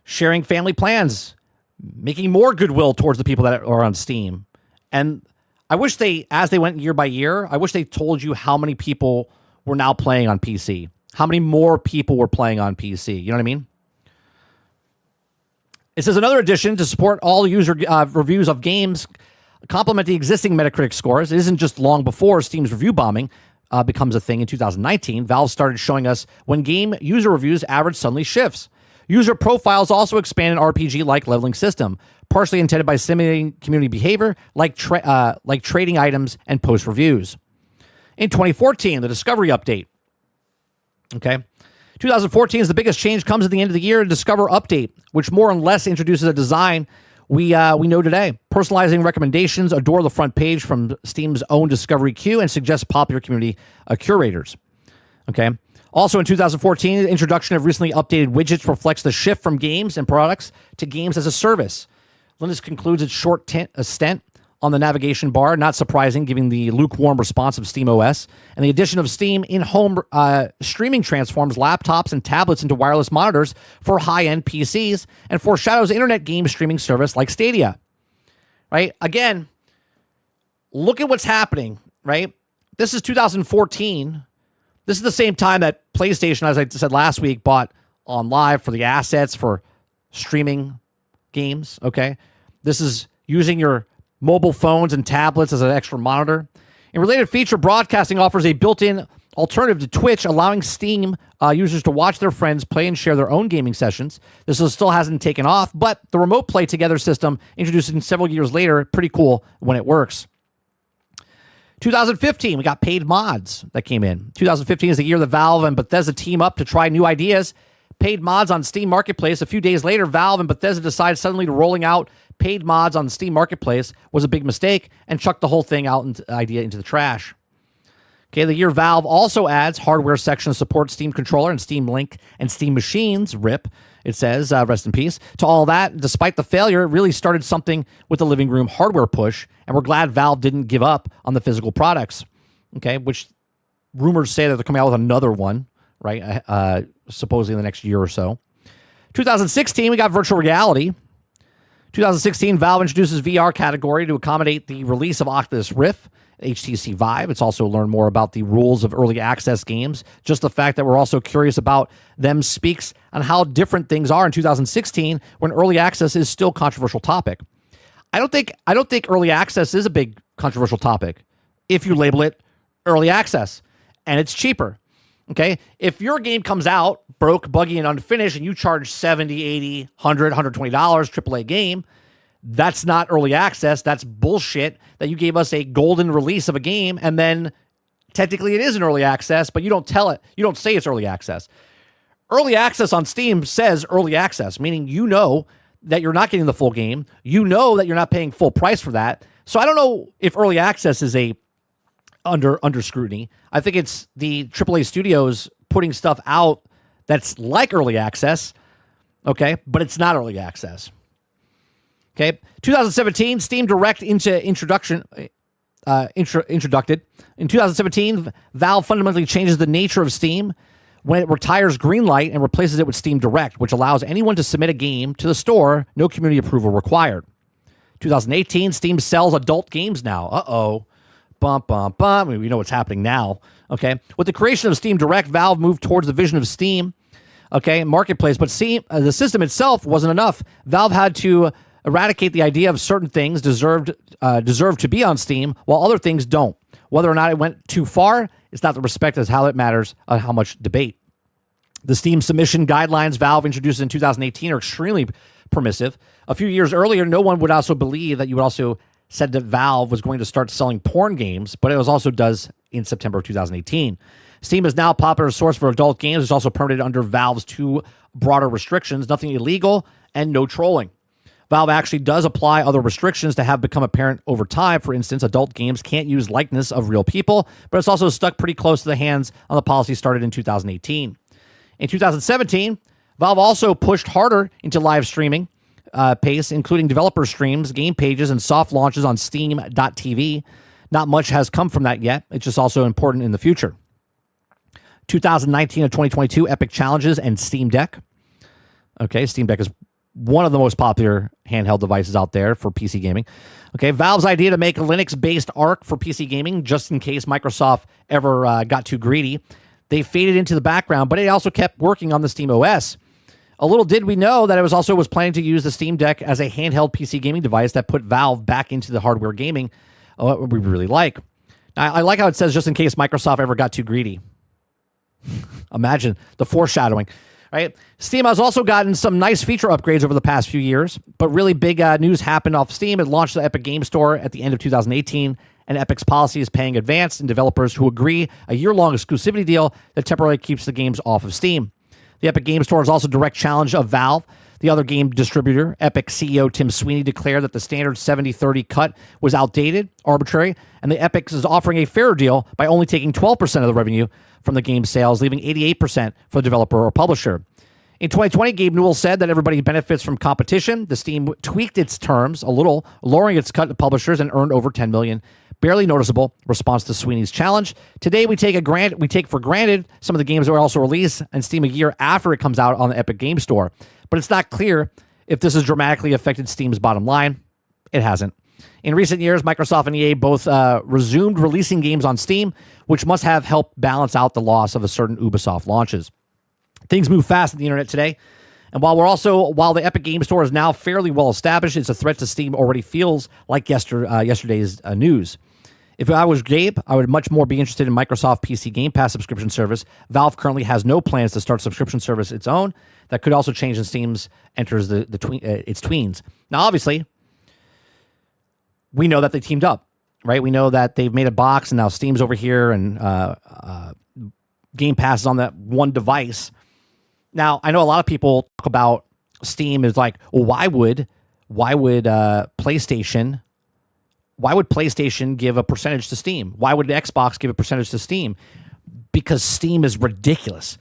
Sharing family plans, making more goodwill towards the people that are on Steam. And I wish as they went year by year, I wish they told you how many people were now playing on PC. How many more people were playing on PC. You know what I mean? It says another addition to support all user reviews of games complement the existing Metacritic scores. It isn't just long before Steam's review bombing becomes a thing in 2019. Valve started showing us when game user reviews average suddenly shifts. User profiles also expand an RPG-like leveling system, partially intended by simulating community behavior, like trading items and post reviews. In 2014, the Discovery update. Okay, 2014 is the biggest change. Comes at the end of the year. Discover update, which more or less introduces a design we know today. Personalizing recommendations, adore the front page from Steam's own Discovery queue, and suggest popular community curators. Okay. Also in 2014, the introduction of recently updated widgets reflects the shift from games and products to games as a service. Linux concludes its short stint on the navigation bar, not surprising given the lukewarm response of SteamOS, and the addition of Steam in-home streaming transforms laptops and tablets into wireless monitors for high-end PCs and foreshadows internet game streaming service like Stadia. Right? Again, look at what's happening, right? This is 2014. This is the same time that PlayStation, as I said last week, bought OnLive for the assets for streaming games, okay? This is using your mobile phones and tablets as an extra monitor. In related feature, broadcasting offers a built-in alternative to Twitch, allowing Steam users to watch their friends play and share their own gaming sessions. This still hasn't taken off, but the remote play together system, introduced several years later, pretty cool when it works. 2015, we got paid mods that came in. 2015 is the year that Valve and Bethesda team up to try new ideas. Paid mods on Steam Marketplace. A few days later, Valve and Bethesda decided suddenly to rolling out paid mods on the Steam Marketplace was a big mistake and chucked the whole thing out and idea into the trash. Okay, the year Valve also adds hardware section to support Steam Controller and Steam Link and Steam Machines, RIP, it says, rest in peace. To all that, despite the failure, it really started something with the living room hardware push, and we're glad Valve didn't give up on the physical products, okay, which rumors say that they're coming out with another one, right, supposedly in the next year or so. 2016, we got virtual reality. 2016, Valve introduces VR category to accommodate the release of Oculus Rift, HTC Vive. It's also learned more about the rules of early access games. Just the fact that we're also curious about them speaks on how different things are in 2016 when early access is still a controversial topic. I don't think early access is a big controversial topic if you label it early access and it's cheaper. Okay? If your game comes out broke, buggy, and unfinished and you charge $70, $80, $100, $120 AAA game, that's not early access. That's bullshit that you gave us a golden release of a game and then technically it is an early access, but you don't tell it. You don't say it's early access. Early access on Steam says early access, meaning you know that you're not getting the full game. You know that you're not paying full price for that. So I don't know if early access is a under scrutiny. I think it's the AAA studios putting stuff out that's like early access, okay, but it's not early access. Okay, 2017, Steam Direct introduced. In 2017, Valve fundamentally changes the nature of Steam when it retires Greenlight and replaces it with Steam Direct, which allows anyone to submit a game to the store, no community approval required. 2018, Steam sells adult games now. Uh-oh. Bum, bum, bum. I mean, we know what's happening now. Okay, with the creation of Steam Direct, Valve moved towards the vision of Steam, okay, marketplace, but see, the system itself wasn't enough. Valve had to eradicate the idea of certain things deserve to be on Steam, while other things don't. Whether or not it went too far, it's not the respect as how it matters how much debate. The Steam submission guidelines Valve introduced in 2018 are extremely permissive. A few years earlier, no one would also believe that you would also said that Valve was going to start selling porn games, but it also does in September of 2018. Steam is now a popular source for adult games. It's also permitted under Valve's two broader restrictions, nothing illegal and no trolling. Valve actually does apply other restrictions to have become apparent over time. For instance, adult games can't use likeness of real people, but it's also stuck pretty close to the hands on the policy started in 2018. In 2017, Valve also pushed harder into live streaming pace, including developer streams, game pages, and soft launches on Steam.tv. Not much has come from that yet. It's just also important in the future. 2019 and 2022 Epic Challenges and Steam Deck. Okay, Steam Deck is one of the most popular handheld devices out there for PC gaming. Okay, Valve's idea to make a Linux-based ARC for PC gaming, just in case Microsoft ever got too greedy, they faded into the background, but it also kept working on the Steam OS. A little did we know that it was planning to use the Steam Deck as a handheld PC gaming device that put Valve back into the hardware gaming, what we really like. Now, I like how it says, just in case Microsoft ever got too greedy. Imagine the foreshadowing. Right? Steam has also gotten some nice feature upgrades over the past few years, but really big news happened off Steam. It launched the Epic Game Store at the end of 2018, and Epic's policy is paying advance and developers who agree a year-long exclusivity deal that temporarily keeps the games off of Steam. The Epic Game Store is also a direct challenge of Valve. The other game distributor, Epic CEO Tim Sweeney, declared that the standard 70-30 cut was outdated, arbitrary, and the Epic is offering a fairer deal by only taking 12% of the revenue from the game sales, leaving 88% for the developer or publisher. In 2020, Gabe Newell said that everybody benefits from competition. The Steam tweaked its terms a little, lowering its cut to publishers and earned over $10 million. Barely noticeable response to Sweeney's challenge. Today, we take for granted some of the games that were also released on Steam a year after it comes out on the Epic Game Store. But it's not clear if this has dramatically affected Steam's bottom line. It hasn't. In recent years, Microsoft and EA both resumed releasing games on Steam, which must have helped balance out the loss of a certain Ubisoft launches. Things move fast on the internet today. And while the Epic Game Store is now fairly well established, it's a threat to Steam already feels like yesterday's news. If I was Gabe, I would much more be interested in Microsoft PC Game Pass subscription service. Valve currently has no plans to start subscription service its own. That could also change when Steam's enters its tweens. Now, obviously, we know that they teamed up, right? We know that they've made a box, and now Steam's over here, and Game Pass is on that one device. Now, I know a lot of people talk about Steam is like, well, why would PlayStation give a percentage to Steam? Why would Xbox give a percentage to Steam? Because Steam is ridiculous.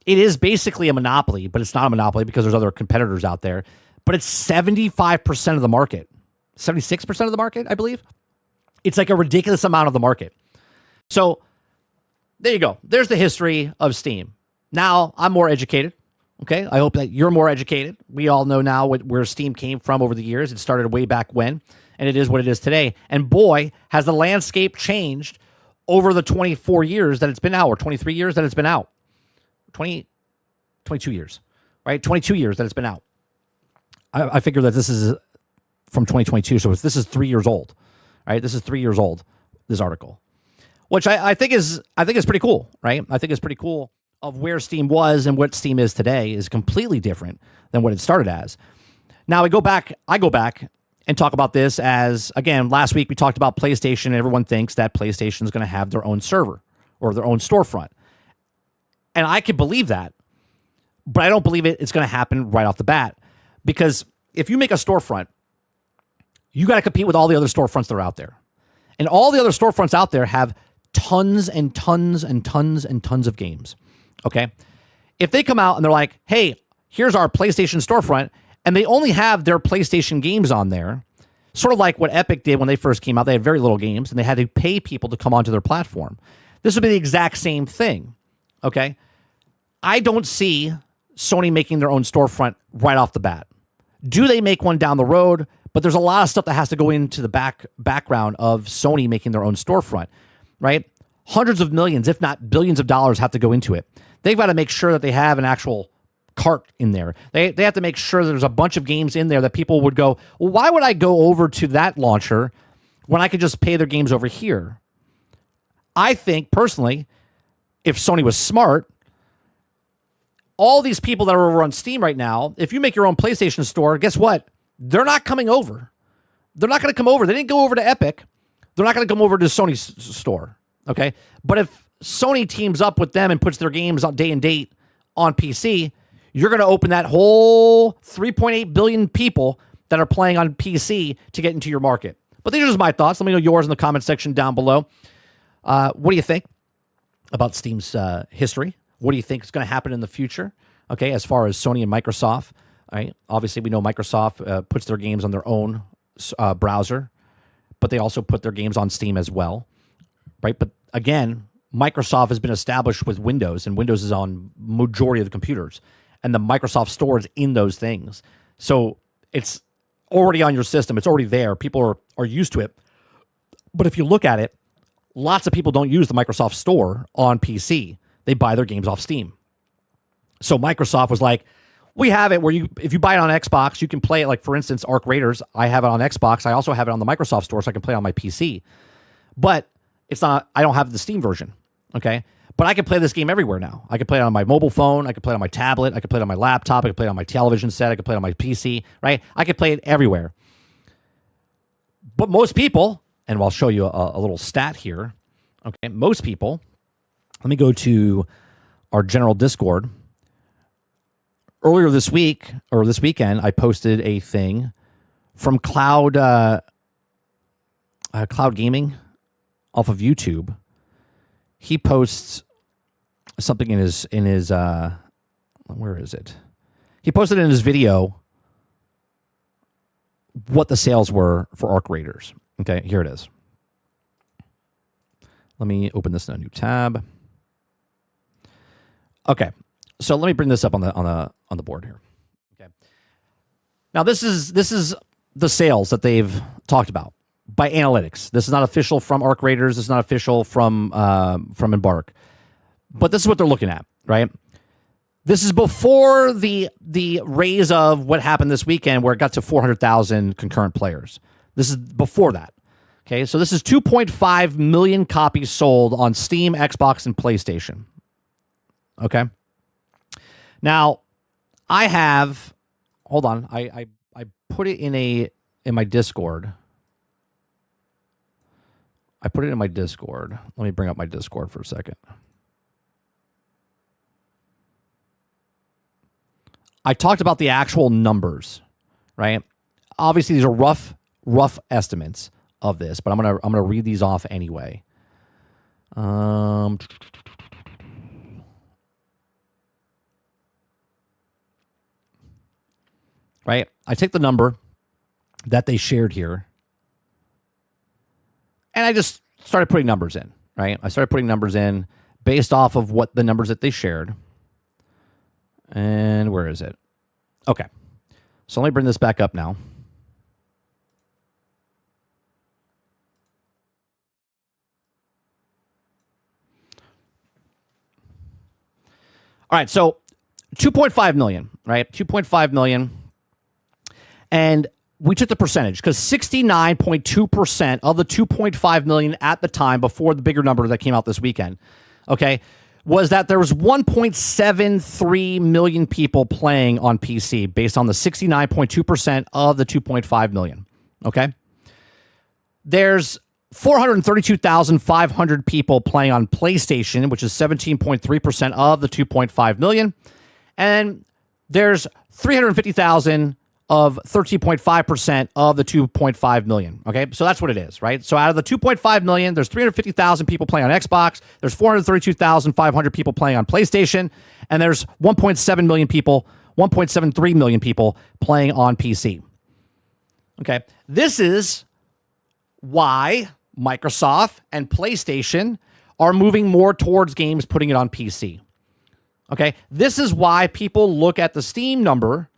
It is basically a monopoly, but it's not a monopoly because there's other competitors out there. But it's 75% of the market. 76% of the market, I believe. It's like a ridiculous amount of the market. So there you go. There's the history of Steam. Now I'm more educated. Okay. I hope that you're more educated. We all know now where Steam came from over the years. It started way back when, and it is what it is today. And boy, has the landscape changed over the 24 years that it's been out, or 23 years that it's been out. 22 years, right? 22 years that it's been out. I figure that this is from 2022. So this is 3 years old, right? This is 3 years old, this article, which I think is pretty cool, right? I think it's pretty cool of where Steam was and what Steam is today is completely different than what it started as. Now I go back and talk about this as, again, last week we talked about PlayStation, and everyone thinks that PlayStation is going to have their own server or their own storefront. And I can believe that, but I don't believe it's going to happen right off the bat, because if you make a storefront, you got to compete with all the other storefronts that are out there. And all the other storefronts out there have tons and tons and tons and tons of games. Okay? If they come out and they're like, hey, here's our PlayStation storefront, and they only have their PlayStation games on there, sort of like what Epic did when they first came out. They had very little games, and they had to pay people to come onto their platform. This would be the exact same thing. Okay? I don't see Sony making their own storefront right off the bat. Do they make one down the road? But there's a lot of stuff that has to go into the background of Sony making their own storefront, right? Hundreds of millions, if not billions of dollars have to go into it. They've got to make sure that they have an actual cart in there. They have to make sure there's a bunch of games in there that people would go, well, why would I go over to that launcher when I could just pay their games over here? I think, personally, if Sony was smart, all these people that are over on Steam right now, if you make your own PlayStation store, guess what? They're not coming over. They're not going to come over. They didn't go over to Epic. They're not going to come over to Sony's store. Okay? But if Sony teams up with them and puts their games on day and date on PC, you're going to open that whole 3.8 billion people that are playing on PC to get into your market. But these are just my thoughts. Let me know yours in the comment section down below. What do you think about Steam's history? What do you think is going to happen in the future? Okay, as far as Sony and Microsoft. Right? Obviously, we know Microsoft puts their games on their own browser, but they also put their games on Steam as well, right? But again, Microsoft has been established with Windows, and Windows is on majority of the computers, and the Microsoft Store is in those things. So it's already on your system. It's already there. People are used to it. But if you look at it, lots of people don't use the Microsoft Store on PC. They buy their games off Steam. So Microsoft was like, we have it where if you buy it on Xbox, you can play it. Like, for instance, Arc Raiders, I have it on Xbox. I also have it on the Microsoft Store, so I can play it on my PC. But it's not, I don't have the Steam version, okay? But I can play this game everywhere now. I can play it on my mobile phone. I can play it on my tablet. I can play it on my laptop. I can play it on my television set. I can play it on my PC, right? I can play it everywhere. But most people, and I'll show you a little stat here, okay? Most people, let me go to our general Discord. Earlier this week, or this weekend, I posted a thing from Cloud Gaming off of YouTube. He posts something in his let Where is it? He posted in his video what the sales were for Arc Raiders. Okay, here it is. Let me open this in a new tab. Okay, so let me bring this up on the board here. Okay, now this is the sales that they've talked about by analytics. This is not official from Arc Raiders. This is not official from Embark, but this is what they're looking at, right? This is before the raise of what happened this weekend, where it got to 400,000 concurrent players. This is before that. Okay, so this is 2.5 million copies sold on Steam, Xbox, and PlayStation. Okay. Now, I have. Hold on. I put it in my Discord. I put it in my Discord. Let me bring up my Discord for a second. I talked about the actual numbers, right? Obviously, these are rough estimates of this, but I'm gonna read these off anyway. Right? I take the number that they shared here, and I just started putting numbers in, right? I started putting numbers in based off of what the numbers that they shared. And where is it? Okay. So let me bring this back up now. All right, so 2.5 million, right? 2.5 million. And we took the percentage because 69.2% of the 2.5 million at the time, before the bigger number that came out this weekend, okay, was that there was 1.73 million people playing on PC based on the 69.2% of the 2.5 million, okay? There's 432,500 people playing on PlayStation, which is 17.3% of the 2.5 million. And there's 350,000 of 13.5% of the 2.5 million. Okay, so that's what it is, right? So out of the 2.5 million, there's 350,000 people playing on Xbox, there's 432,500 people playing on PlayStation, and there's 1.7 million people, 1.73 million people playing on PC. Okay, this is why Microsoft and PlayStation are moving more towards games putting it on PC. Okay, this is why people look at the Steam number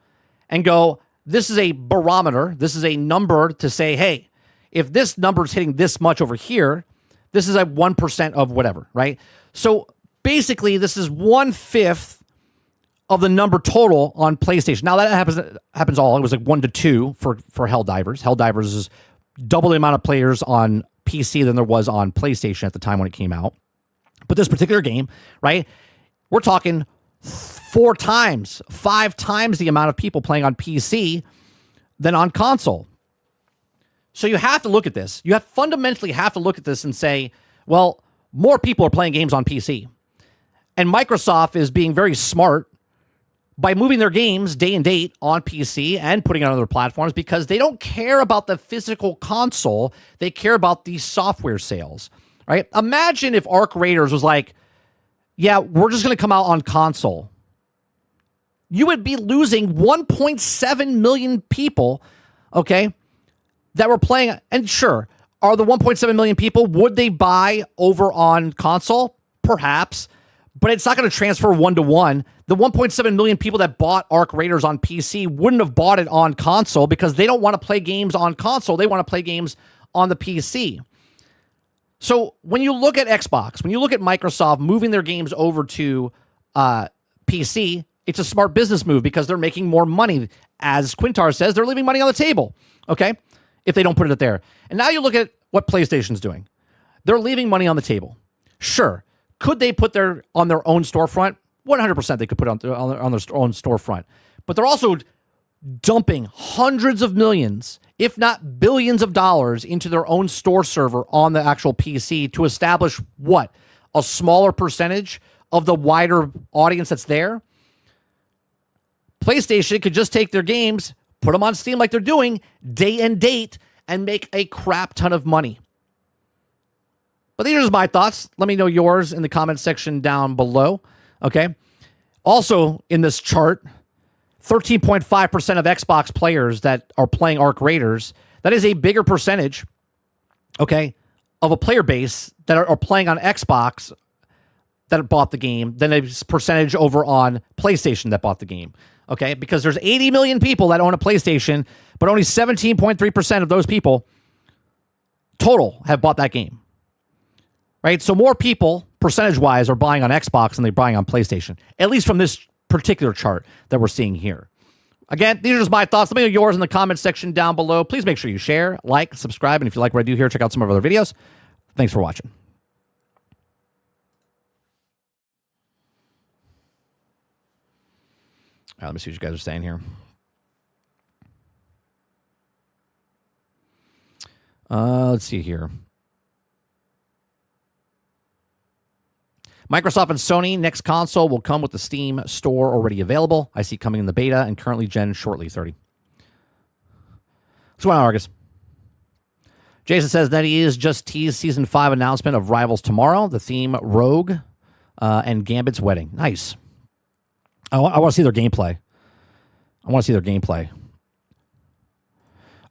and go, this is a barometer. This is a number to say, hey, if this number is hitting this much over here, this is a 1% of whatever, right? So basically, this is 1/5 of the number total on PlayStation. Now that happens all. It was like 1 to 2 for Helldivers. Helldivers is double the amount of players on PC than there was on PlayStation at the time when it came out. But this particular game, right? We're talking 4 times, 5 times the amount of people playing on PC than on console. So you have to look at this. You fundamentally have to look at this and say, well, more people are playing games on PC. And Microsoft is being very smart by moving their games day and date on PC and putting it on other platforms, because they don't care about the physical console. They care about the software sales, right? Imagine if Arc Raiders was like, yeah, we're just going to come out on console. You would be losing 1.7 million people, okay, that were playing. And sure, are the 1.7 million people, would they buy over on console? Perhaps, but it's not going to transfer 1-to-1. The 1.7 million people that bought Arc Raiders on PC wouldn't have bought it on console, because they don't want to play games on console. They want to play games on the PC. So when you look at Xbox, when you look at Microsoft moving their games over to PC, it's a smart business move because they're making more money. As Quintar says, they're leaving money on the table, okay, if they don't put it there. And now you look at what PlayStation's doing. They're leaving money on the table. Sure. Could they put on their own storefront? 100% they could put it on their own storefront. But they're also dumping hundreds of millions, if not billions of dollars, into their own store server on the actual PC to establish what? A smaller percentage of the wider audience that's there? PlayStation could just take their games, put them on Steam like they're doing, day and date, and make a crap ton of money. But these are my thoughts. Let me know yours in the comment section down below. Okay. Also in this chart, 13.5% of Xbox players that are playing Arc Raiders, that is a bigger percentage, okay, of a player base that are playing on Xbox that bought the game than a percentage over on PlayStation that bought the game, okay? Because there's 80 million people that own a PlayStation, but only 17.3% of those people total have bought that game, right? So more people, percentage-wise, are buying on Xbox than they're buying on PlayStation, at least from this particular chart that we're seeing here. Again, these are just my thoughts. Let me know yours in the comments section down below. Please make sure you share, like, subscribe, and if you like what I do here, check out some of our other videos. Thanks for watching. All right, let me see what you guys are saying here. Let's see here. Microsoft and Sony next console will come with the Steam store already available. I see coming in the beta and currently gen shortly 30. What's going on, Argus? Jason says that he is just teased Season 5 announcement of Rivals tomorrow. The theme Rogue and Gambit's wedding. Nice. I want to see their gameplay.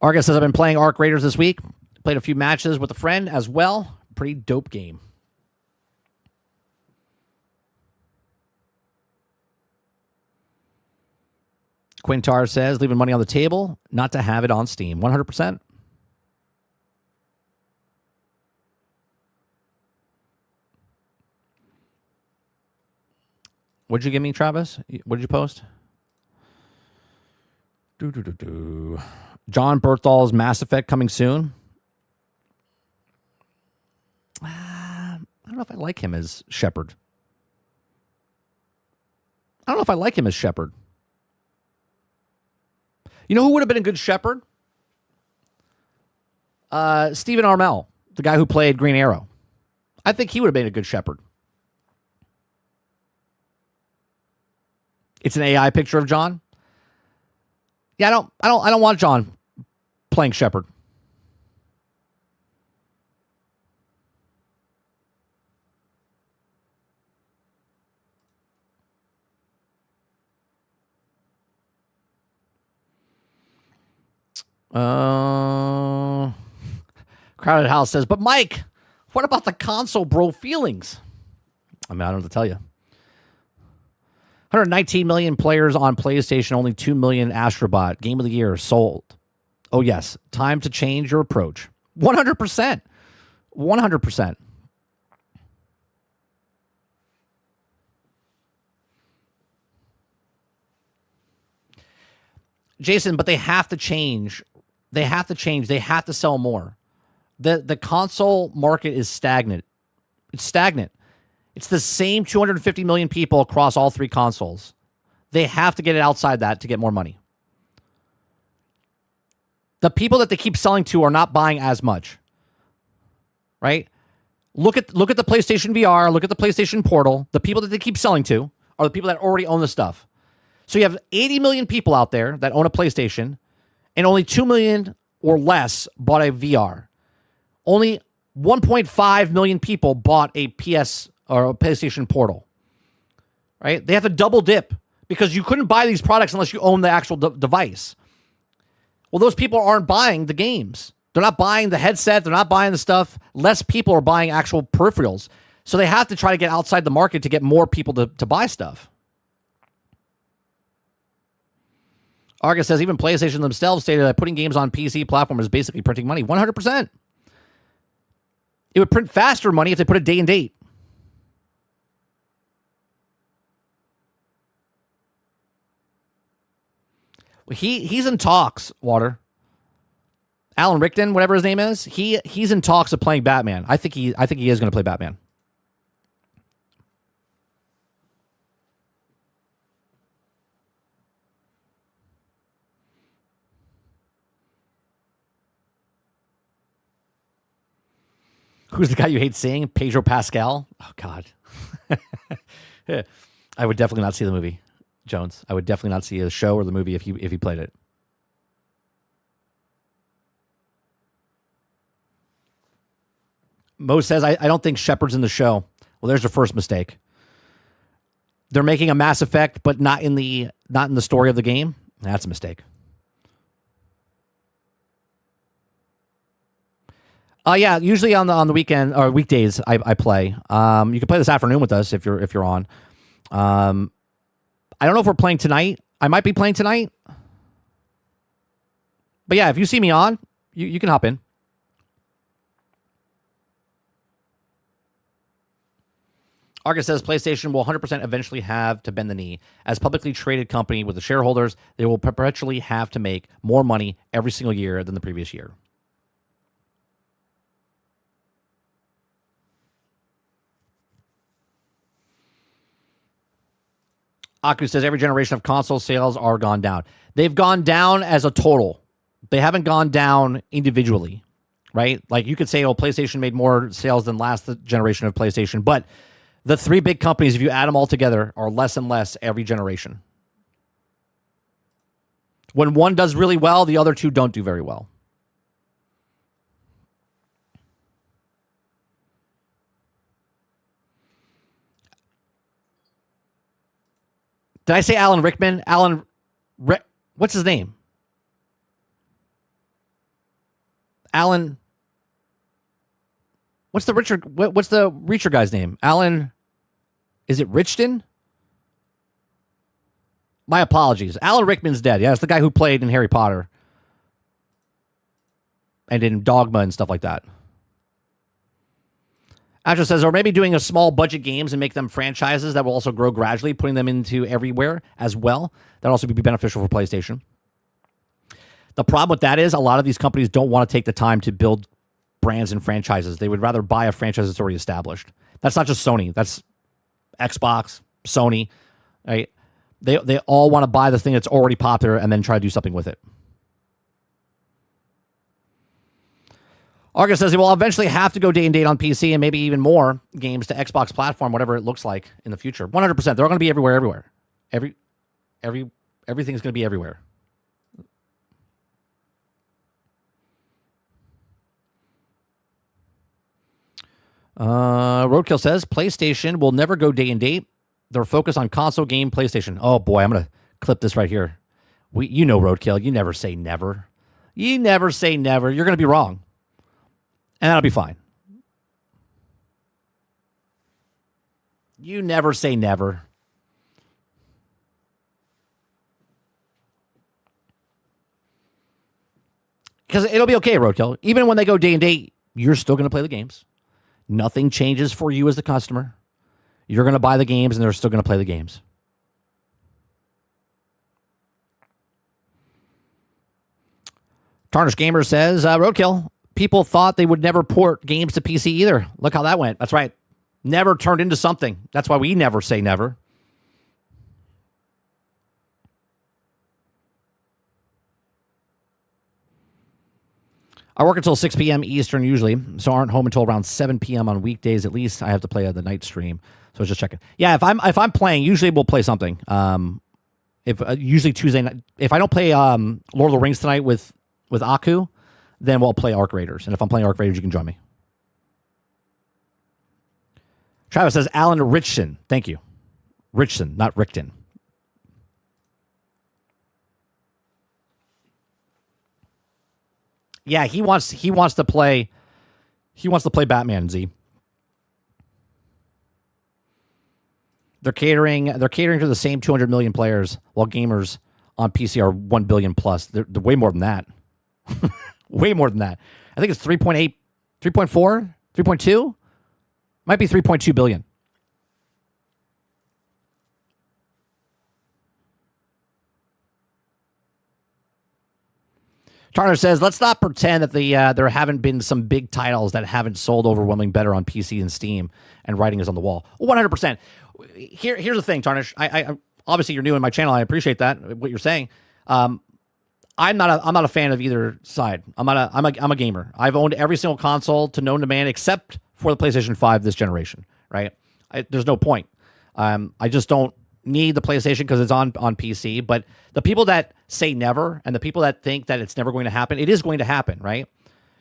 Argus says I've been playing Arc Raiders this week. Played a few matches with a friend as well. Pretty dope game. Quintar says, leaving money on the table, not to have it on Steam. 100%. What'd you give me, Travis? What did you post? John Berthal's Mass Effect coming soon. I don't know if I like him as Shepard. You know who would have been a good Shepard? Stephen Amell, the guy who played Green Arrow. I think he would have been a good Shepard. It's an AI picture of John. Yeah, I don't want John playing Shepard. Crowded House says, but Mike, what about the console bro feelings? I mean, I don't know what to tell you. 119 million players on PlayStation, only 2 million Astrobot. Game of the year sold. Oh, yes. Time to change your approach. 100%. 100%. Jason, but they have to change. They have to sell more. The console market is stagnant. It's stagnant. It's the same 250 million people across all three consoles. They have to get it outside that to get more money. The people that they keep selling to are not buying as much. Right? Look at the PlayStation VR, look at the PlayStation Portal. The people that they keep selling to are the people that already own the stuff. So you have 80 million people out there that own a PlayStation, and only 2 million or less bought a VR. Only 1.5 million people bought a PS or a PlayStation Portal. Right? They have to double dip because you couldn't buy these products unless you own the actual device. Well, those people aren't buying the games. They're not buying the headset. They're not buying the stuff. Less people are buying actual peripherals. So they have to try to get outside the market to get more people to buy stuff. Argus says even PlayStation themselves stated that putting games on PC platform is basically printing money. 100%. It would print faster money if they put a day and date. He's in talks, Water. Alan Rickton, whatever his name is, he's in talks of playing Batman. I think he is going to play Batman. Who's the guy you hate seeing? Pedro Pascal? Oh, God. I would definitely not see the movie, Jones. I would definitely not see a show or the movie if he played it. Mo says, I don't think Shepard's in the show. Well, there's your first mistake. they're making a Mass Effect, but not in the story of the game. That's a mistake. Yeah, usually on the weekend or weekdays I play. You can play this afternoon with us if you're on. I don't know if we're playing tonight. I might be playing tonight. But yeah, if you see me on, you can hop in. Argus says PlayStation will 100% eventually have to bend the knee. As publicly traded company with the shareholders, they will perpetually have to make more money every single year than the previous year. Aku says every generation of console sales are gone down. They've gone down as a total. They haven't gone down individually, right? Like you could say, oh, PlayStation made more sales than last generation of PlayStation, but the three big companies, if you add them all together, are less and less every generation. When one does really well, the other two don't do very well. Did I say Alan Rickman? What's his name? Alan. What's the Reacher guy's name? Alan. Is it Richton? My apologies. Alan Rickman's dead. Yeah, it's the guy who played in Harry Potter and in Dogma and stuff like that. Astro says, or maybe doing a small budget games and make them franchises that will also grow gradually, putting them into everywhere as well. That'll also be beneficial for PlayStation. The problem with that is a lot of these companies don't want to take the time to build brands and franchises. They would rather buy a franchise that's already established. That's not just Sony. That's Xbox, Sony, right? They all want to buy the thing that's already popular and then try to do something with it. Argus says he will eventually have to go day and date on PC and maybe even more games to Xbox platform, whatever it looks like in the future. 100%. They're all going to be everywhere. Everything's going to be everywhere. Roadkill says PlayStation will never go day and date. They're focused on console game PlayStation. Oh boy, I'm going to clip this right here. Roadkill, you never say never. You never say never. You're going to be wrong. And that'll be fine. You never say never. Because it'll be okay, Roadkill. Even when they go day and date, you're still going to play the games. Nothing changes for you as the customer. You're going to buy the games, and they're still going to play the games. Tarnished Gamer says, Roadkill, people thought they would never port games to PC either. Look how that went. That's right. Never turned into something. That's why we never say never. I work until 6 p.m. Eastern usually, so aren't home until around 7 p.m. on weekdays. At least I have to play the night stream, so I was just checking. Yeah, if I'm playing, usually we'll play something. Usually Tuesday night. If I don't play Lord of the Rings tonight with Aku, then we'll play Arc Raiders. And if I'm playing Arc Raiders, you can join me. Travis says Alan Richson. Thank you, Richson, not Rickton. Yeah, he wants to play Batman, Z. They're catering to the same 200 million players, while gamers on PC are 1 billion plus. They're way more than that. Way more than that. I think it's 3.8, 3.4, 3.2. Might be 3.2 billion. Turner says, let's not pretend that there haven't been some big titles that haven't sold overwhelmingly better on PC and Steam, and writing is on the wall. 100%. Here's the thing, Tarnish. I obviously you're new in my channel. I appreciate that, what you're saying. I'm not a fan of either side. I'm a gamer. I've owned every single console to known to man except for the PlayStation 5 this generation, right? There's no point. I just don't need the PlayStation because it's on PC. But the people that say never and the people that think that it's never going to happen, it is going to happen, right?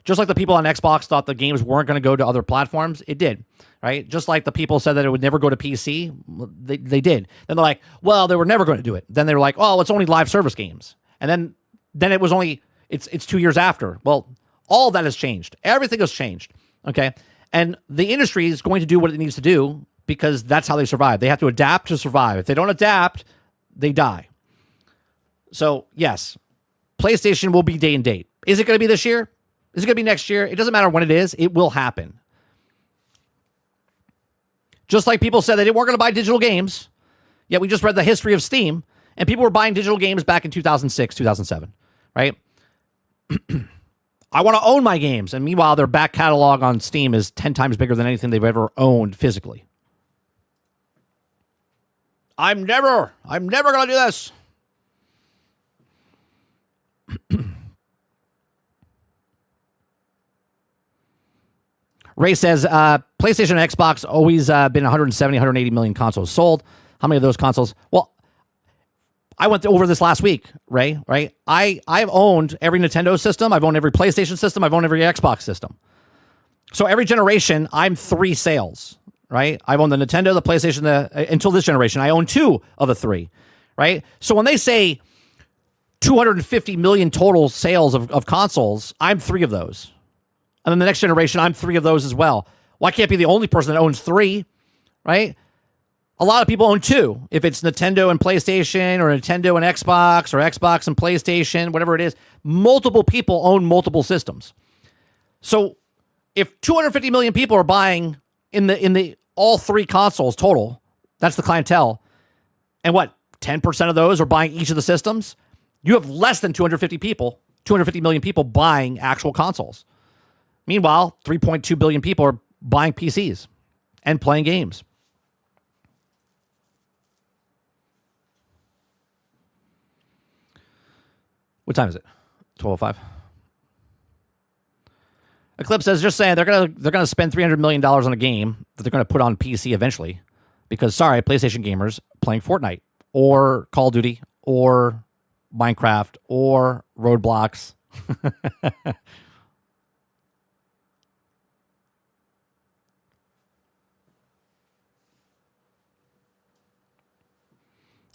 Just like the people on Xbox thought the games weren't going to go to other platforms, it did, right? Just like the people said that it would never go to PC, they did. Then they're like, well, they were never going to do it. Then they were like, oh, it's only live service games. And then it was only, it's 2 years after. Well, all that has changed. Everything has changed, okay? And the industry is going to do what it needs to do because that's how they survive. They have to adapt to survive. If they don't adapt, they die. So, yes, PlayStation will be day and date. Is it going to be this year? Is it going to be next year? It doesn't matter when it is. It will happen. Just like people said they weren't going to buy digital games, yet we just read the history of Steam, and people were buying digital games back in 2006, 2007, right? I want to own my games, and meanwhile, their back catalog on Steam is 10 times bigger than anything they've ever owned physically. I'm never going to do this. Ray says, PlayStation and Xbox always been 170, 180 million consoles sold. How many of those consoles? Well, I went over this last week, Ray, right? I've owned every Nintendo system. I've owned every PlayStation system. I've owned every Xbox system. So every generation, I'm 3 sales, right? I've owned the Nintendo, the PlayStation, until this generation. I own 2 of the 3, right? So when they say 250 million total sales of consoles, I'm 3 of those. And then the next generation, I'm 3 of those as well. Well, I can't be the only person that owns 3, right? A lot of people own 2. If it's Nintendo and PlayStation, or Nintendo and Xbox, or Xbox and PlayStation, whatever it is, multiple people own multiple systems. So if 250 million people are buying in the all 3 consoles total, that's the clientele, and what, 10% of those are buying each of the systems, you have less than 250 million people buying actual consoles. Meanwhile, 3.2 billion people are buying PCs and playing games. What time is it? 12:05. Eclipse says, just saying, they're gonna spend $300 million on a game that they're gonna put on PC eventually, because sorry, PlayStation gamers playing Fortnite or Call of Duty or Minecraft or Roadblocks.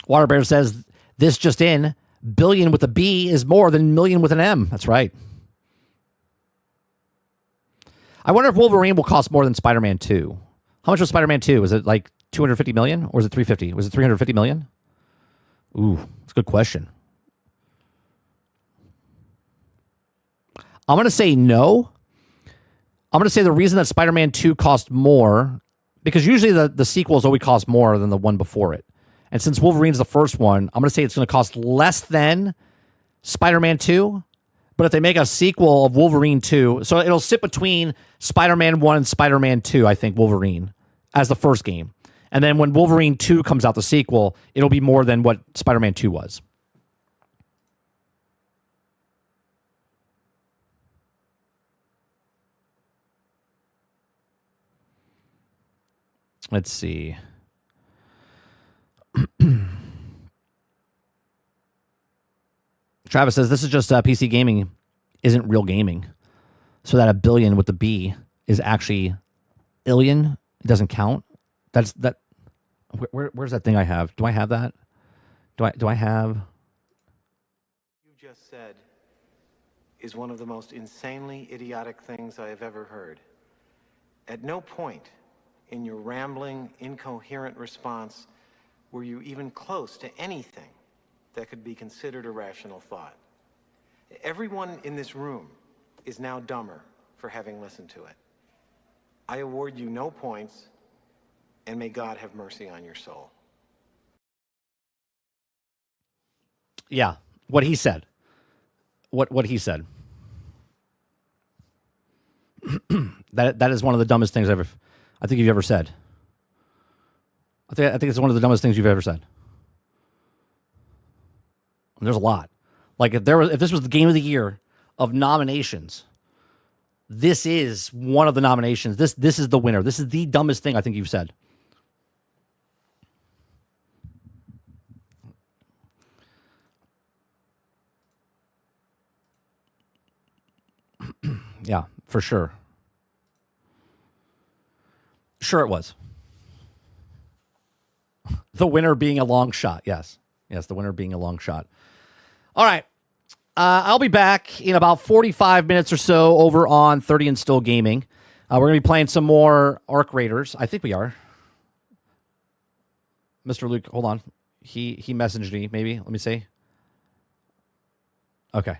Waterbear says, this just in, billion with a B is more than million with an M. That's right. I wonder if Wolverine will cost more than Spider-Man 2. How much was Spider-Man 2? Was it like 250 million or was it 350? Was it 350 million? Ooh, that's a good question. I'm going to say no. I'm going to say the reason that Spider-Man 2 cost more, because usually the sequels always cost more than the one before it. And since Wolverine's the first one, I'm going to say it's going to cost less than Spider-Man 2. But if they make a sequel of Wolverine 2, so it'll sit between Spider-Man 1 and Spider-Man 2, I think, Wolverine, as the first game. And then when Wolverine 2 comes out, the sequel, it'll be more than what Spider-Man 2 was. Let's see. Travis says, this is just PC gaming isn't real gaming. So that a billion with the B is actually illion. It doesn't count. That's that. Where's that thing I have? Do I have that? Do I have? You just said is one of the most insanely idiotic things I have ever heard. At no point in your rambling, incoherent response were you even close to anything that could be considered a rational thought. Everyone in this room is now dumber for having listened to it. I award you no points, and may God have mercy on your soul. Yeah, what he said. What he said. that is one of the dumbest things I think you've ever said. I think it's one of the dumbest things you've ever said. There's a lot. Like if this was the game of the year of nominations, this is one of the nominations. This is the winner. This is the dumbest thing I think you've said. Yeah, for sure. Sure it was. The winner being a long shot. Yes. Yes, the winner being a long shot. All right. I'll be back in about 45 minutes or so over on 30 and Still Gaming. We're going to be playing some more Arc Raiders. I think we are. Mr. Luke, hold on. He messaged me, maybe. Let me see. Okay.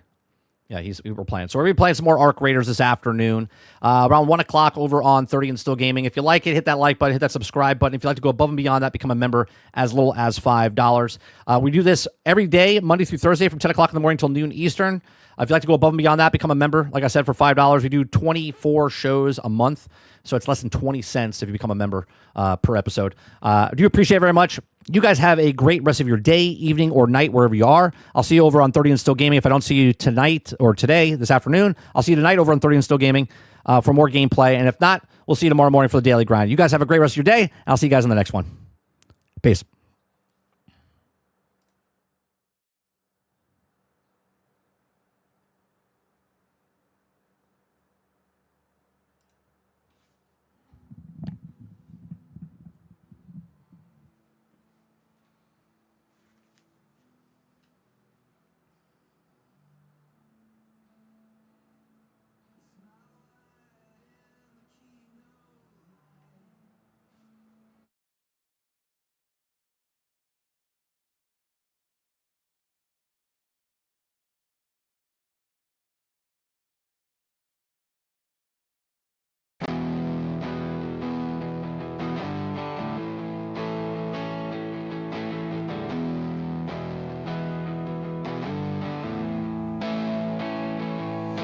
Yeah, we're playing. So we're going to be playing some more Arc Raiders this afternoon. Around 1 o'clock over on 30 and Still Gaming. If you like it, hit that like button, hit that subscribe button. If you'd like to go above and beyond that, become a member as little as $5. We do this every day, Monday through Thursday from 10 o'clock in the morning till noon Eastern. If you'd like to go above and beyond that, become a member. Like I said, for $5. We do 24 shows a month. So it's less than 20 cents if you become a member per episode. I do appreciate it very much. You guys have a great rest of your day, evening, or night, wherever you are. I'll see you over on 30 and Still Gaming. If I don't see you tonight or today, this afternoon, I'll see you tonight over on 30 and Still Gaming for more gameplay. And if not, we'll see you tomorrow morning for the daily grind. You guys have a great rest of your day. And I'll see you guys in the next one. Peace.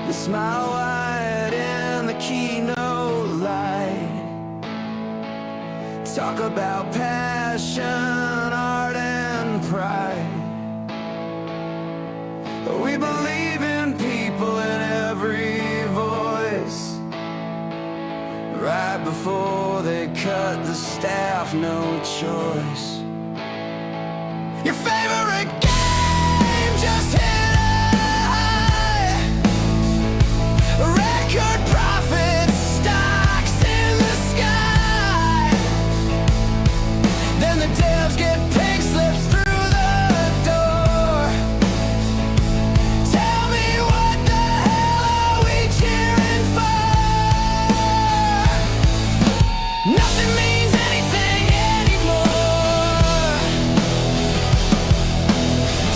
The smile wide in the keynote light. Talk about passion, art, and pride. We believe in people in every voice. Right before they cut the staff, no choice. Your favorite game just hit record profits, stocks in the sky. Then the devs get pink slips through the door. Tell me what the hell are we cheering for? Nothing means anything anymore.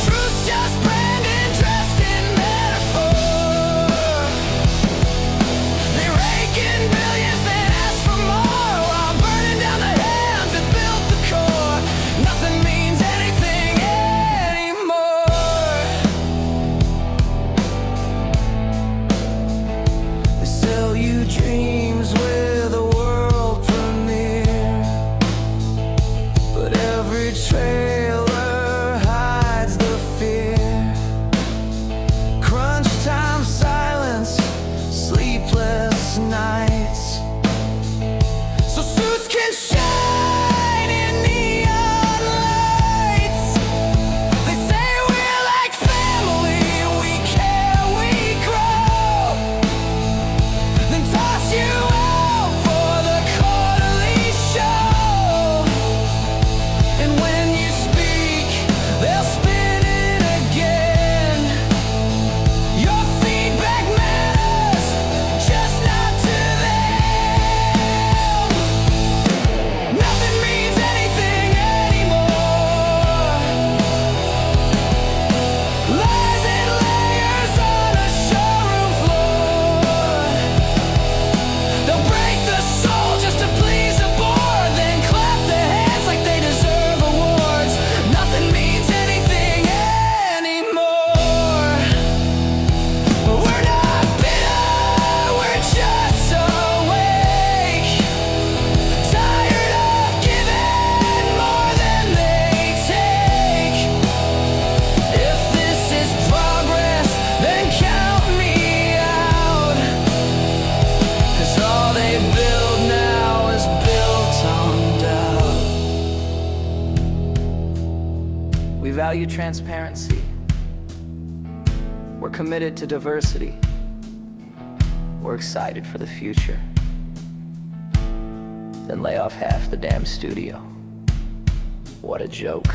Truth's just branding dressed in metaphor. They rake in billions, then ask for more, while burning down the hands that built the core. Nothing means anything anymore. They sell you dreams with a world premiere, but every trailer hides the fear. Crunch time silence, sleepless nights, so suits can shine in neon lights. They say we're like family, we care, we grow, then toss you out for the quarterly show. And when you speak, they'll spin it again. Your feedback matters, just not to them. Nothing means anything anymore. Lies and layers on a showroom floor. They'll break the soul just to please a board, then clap their hands like they deserve awards. Nothing means anything anymore. We're not bitter, we're just awake. Tired of giving more than they take. If this is progress, then count me out. 'Cause all they build now is built on doubt. We value transparency. We're committed to diversity. We're excited for the future. Then lay off half the damn studio. What a joke.